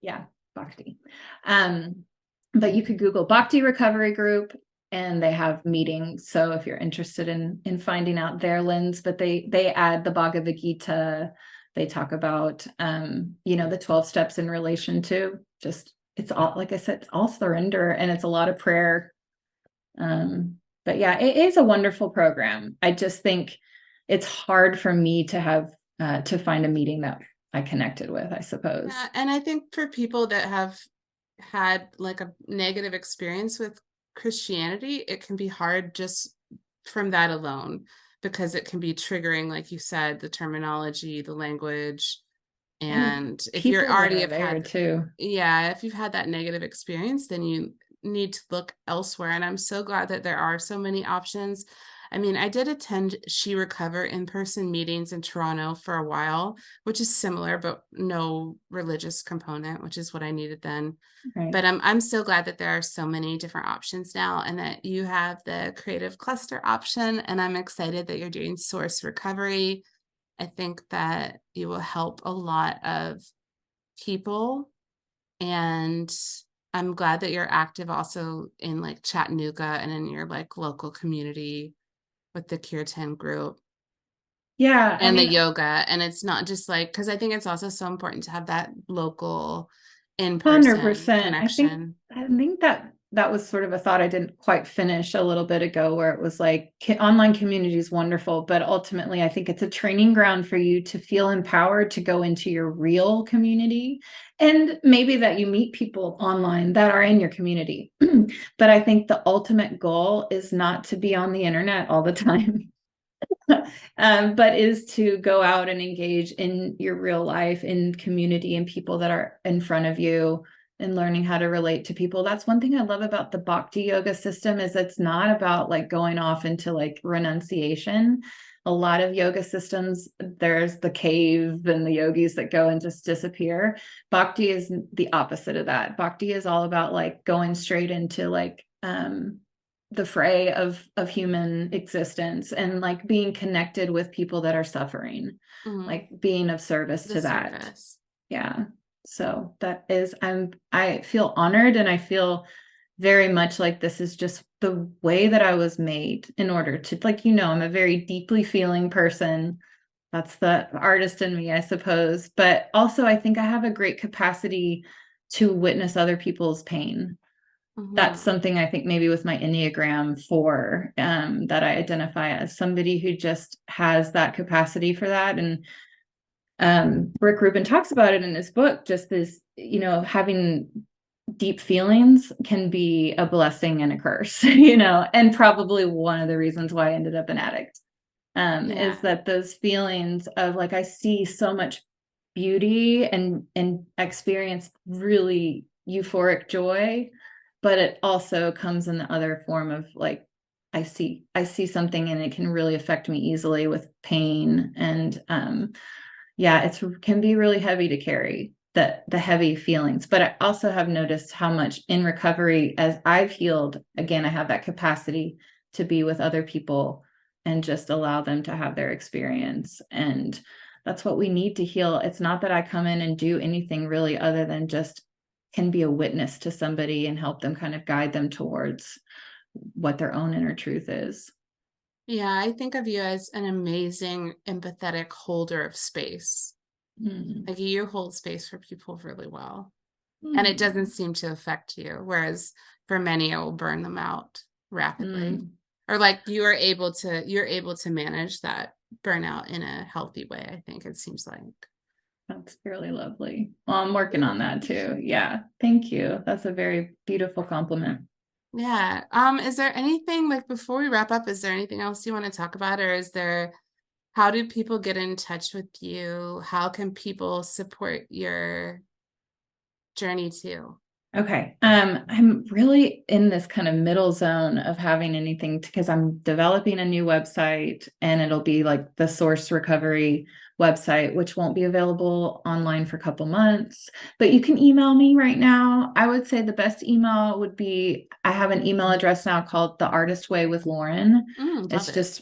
Yeah, Bhakti. But you could Google Bhakti Recovery Group, and they have meetings. So if you're interested in finding out their lens, but they add the Bhagavad Gita. They talk about the 12 steps in relation to just, it's all, like I said, it's all surrender, and it's a lot of prayer. But yeah, it is a wonderful program. I just think it's hard for me to have to find a meeting that I connected with, I suppose. Yeah, and I think for people that have had like a negative experience with Christianity, it can be hard just from that alone because it can be triggering, like you said, the terminology, the language. And And if you're people that already are have there had, too. yeah, if you've had that negative experience, then you need to look elsewhere. And I'm so glad that there are so many options. I mean, I did attend She Recover in-person meetings in Toronto for a while, which is similar, but no religious component, which is what I needed then. Right. But I'm so glad that there are so many different options now and that you have the creative cluster option. And I'm excited that you're doing source recovery. I think that you will help a lot of people. And I'm glad that you're active also in like Chattanooga and in your like local community with the Kirtan group Yeah, I and the mean, yoga. And it's not just like, because I think it's also so important to have that local in-person 100%. connection. I think that that was sort of a thought I didn't quite finish a little bit ago, where it was like online community is wonderful, but ultimately I think it's a training ground for you to feel empowered to go into your real community. And maybe that you meet people online that are in your community. But I think the ultimate goal is not to be on the internet all the time. But is to go out and engage in your real life, in community, and people that are in front of you, and learning how to relate to people. That's one thing I love about the Bhakti Yoga system, is it's not about like going off into like renunciation. A lot of yoga systems, there's the cave and the yogis that go and just disappear. Bhakti is the opposite of that. Bhakti is all about like going straight into like the fray of human existence, and like being connected with people that are suffering, like being of service The to that. service. Yeah. So that is, I feel honored, and I feel very much like this is just the way that I was made in order to, like, I'm a very deeply feeling person. That's the artist in me, I suppose. But also I think I have a great capacity to witness other people's pain. That's something I think maybe with my Enneagram 4, that I identify as somebody who just has that capacity for that. And Rick Rubin talks about it in his book, just this, having deep feelings can be a blessing and a curse, and probably one of the reasons why I ended up an addict, is that those feelings of like, I see so much beauty and experience really euphoric joy, but it also comes in the other form of like, I see something and it can really affect me easily with pain. And yeah, it can be really heavy to carry the heavy feelings. But I also have noticed how much in recovery, as I've healed, again, I have that capacity to be with other people and just allow them to have their experience. And that's what we need to heal. It's not that I come in and do anything really other than just can be a witness to somebody and help them kind of guide them towards what their own inner truth is. Yeah, I think of you as an amazing, empathetic holder of space. Like you hold space for people really well. And it doesn't seem to affect you. Whereas for many, it will burn them out rapidly. Or like you're able to manage that burnout in a healthy way, I think it seems like. That's really lovely. Well, I'm working on that too. Yeah. Thank you. That's a very beautiful compliment. Yeah. Is there anything like before we wrap up, is there anything else you want to talk about? Or how do people get in touch with you? How can people support your journey too? Okay. I'm really in this kind of middle zone of having anything because I'm developing a new website, and it'll be like the Source Recovery website, which won't be available online for a couple months. But you can email me right now. I would say the best email would be, I have an email address now called The Artist Way with Lauren. Love it.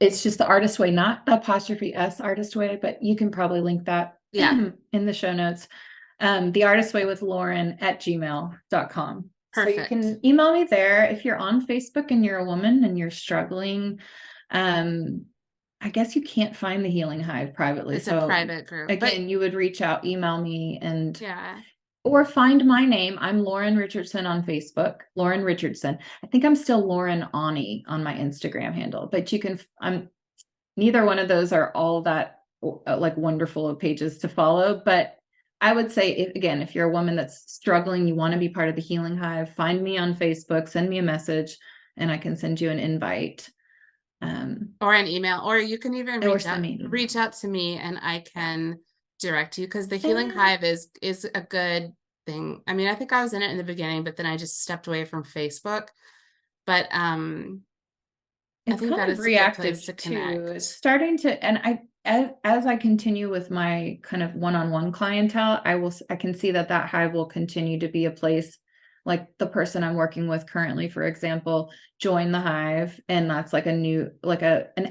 It's just the Artist Way, not the apostrophe S Artist Way, but you can probably link that in the show notes. The Artist Way with Lauren at gmail.com. So you can email me there. If you're on Facebook and you're a woman and you're struggling, I guess you can't find the Healing Hive privately. It's a private group. Again, you would reach out, email me, and yeah. Or find my name. I'm Lauren Richardson on Facebook. Lauren Richardson. I think I'm still Lauren Ani on my Instagram handle, but you can, neither one of those are all that like wonderful pages to follow. But I would say, if you're a woman that's struggling, you want to be part of the Healing Hive, find me on Facebook, send me a message, and I can send you an invite. Or an email, or you can even reach out to me and I can direct you, because the Healing Hive is a good thing. I mean, I think I was in it in the beginning, but then I just stepped away from Facebook. But it's I think that is a good place to connect. It's starting to, and as I continue with my kind of one-on-one clientele, I can see that hive will continue to be a place. Like the person I'm working with currently, for example, joined the hive, and that's like an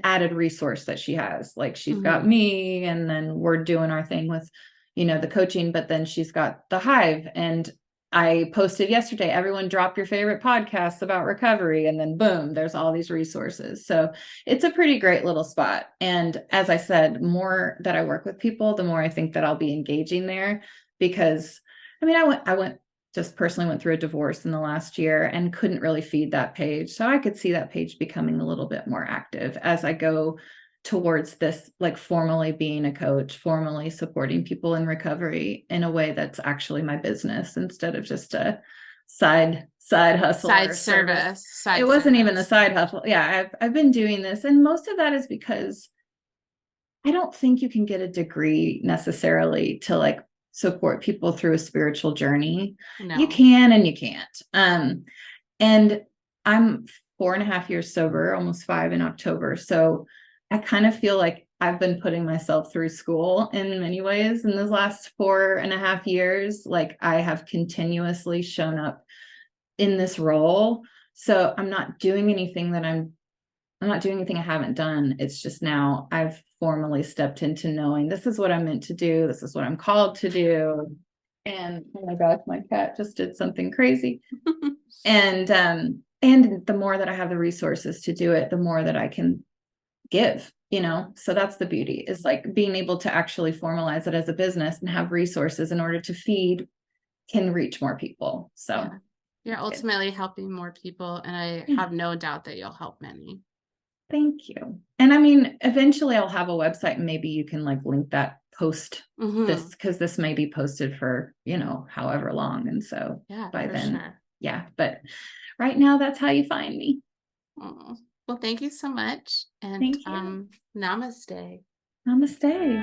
added resource that she has. Like she's got me, and then we're doing our thing with, the coaching, but then she's got the hive. And I posted yesterday, everyone drop your favorite podcasts about recovery, and then boom, there's all these resources. So it's a pretty great little spot. And as I said, more that I work with people, the more I think that I'll be engaging there, because I mean, I just personally went through a divorce in the last year and couldn't really feed that page. So I could see that page becoming a little bit more active as I go towards this, like formally being a coach, formally supporting people in recovery in a way that's actually my business instead of just a side hustle, side service. It wasn't even a side hustle. Yeah, I've been doing this, and most of that is because I don't think you can get a degree necessarily to like support people through a spiritual journey. No. You can and you can't. And I'm 4.5 years sober, almost 5 in October. So I kind of feel like I've been putting myself through school in many ways in those last 4.5 years. Like I have continuously shown up in this role. So I'm not doing anything I haven't done. It's just now I've formally stepped into knowing this is what I'm meant to do. This is what I'm called to do. And oh my gosh, my cat just did something crazy. And the more that I have the resources to do it, the more that I can give, so that's the beauty, is like being able to actually formalize it as a business and have resources in order to feed can reach more people. So yeah. You're ultimately helping more people, and I have no doubt that you'll help many. Thank you. And I mean, eventually I'll have a website, and maybe you can like link that post this, because this may be posted for, however long. And so by then, but right now that's how you find me. Oh, well, thank you so much. And thank you. Namaste. Namaste.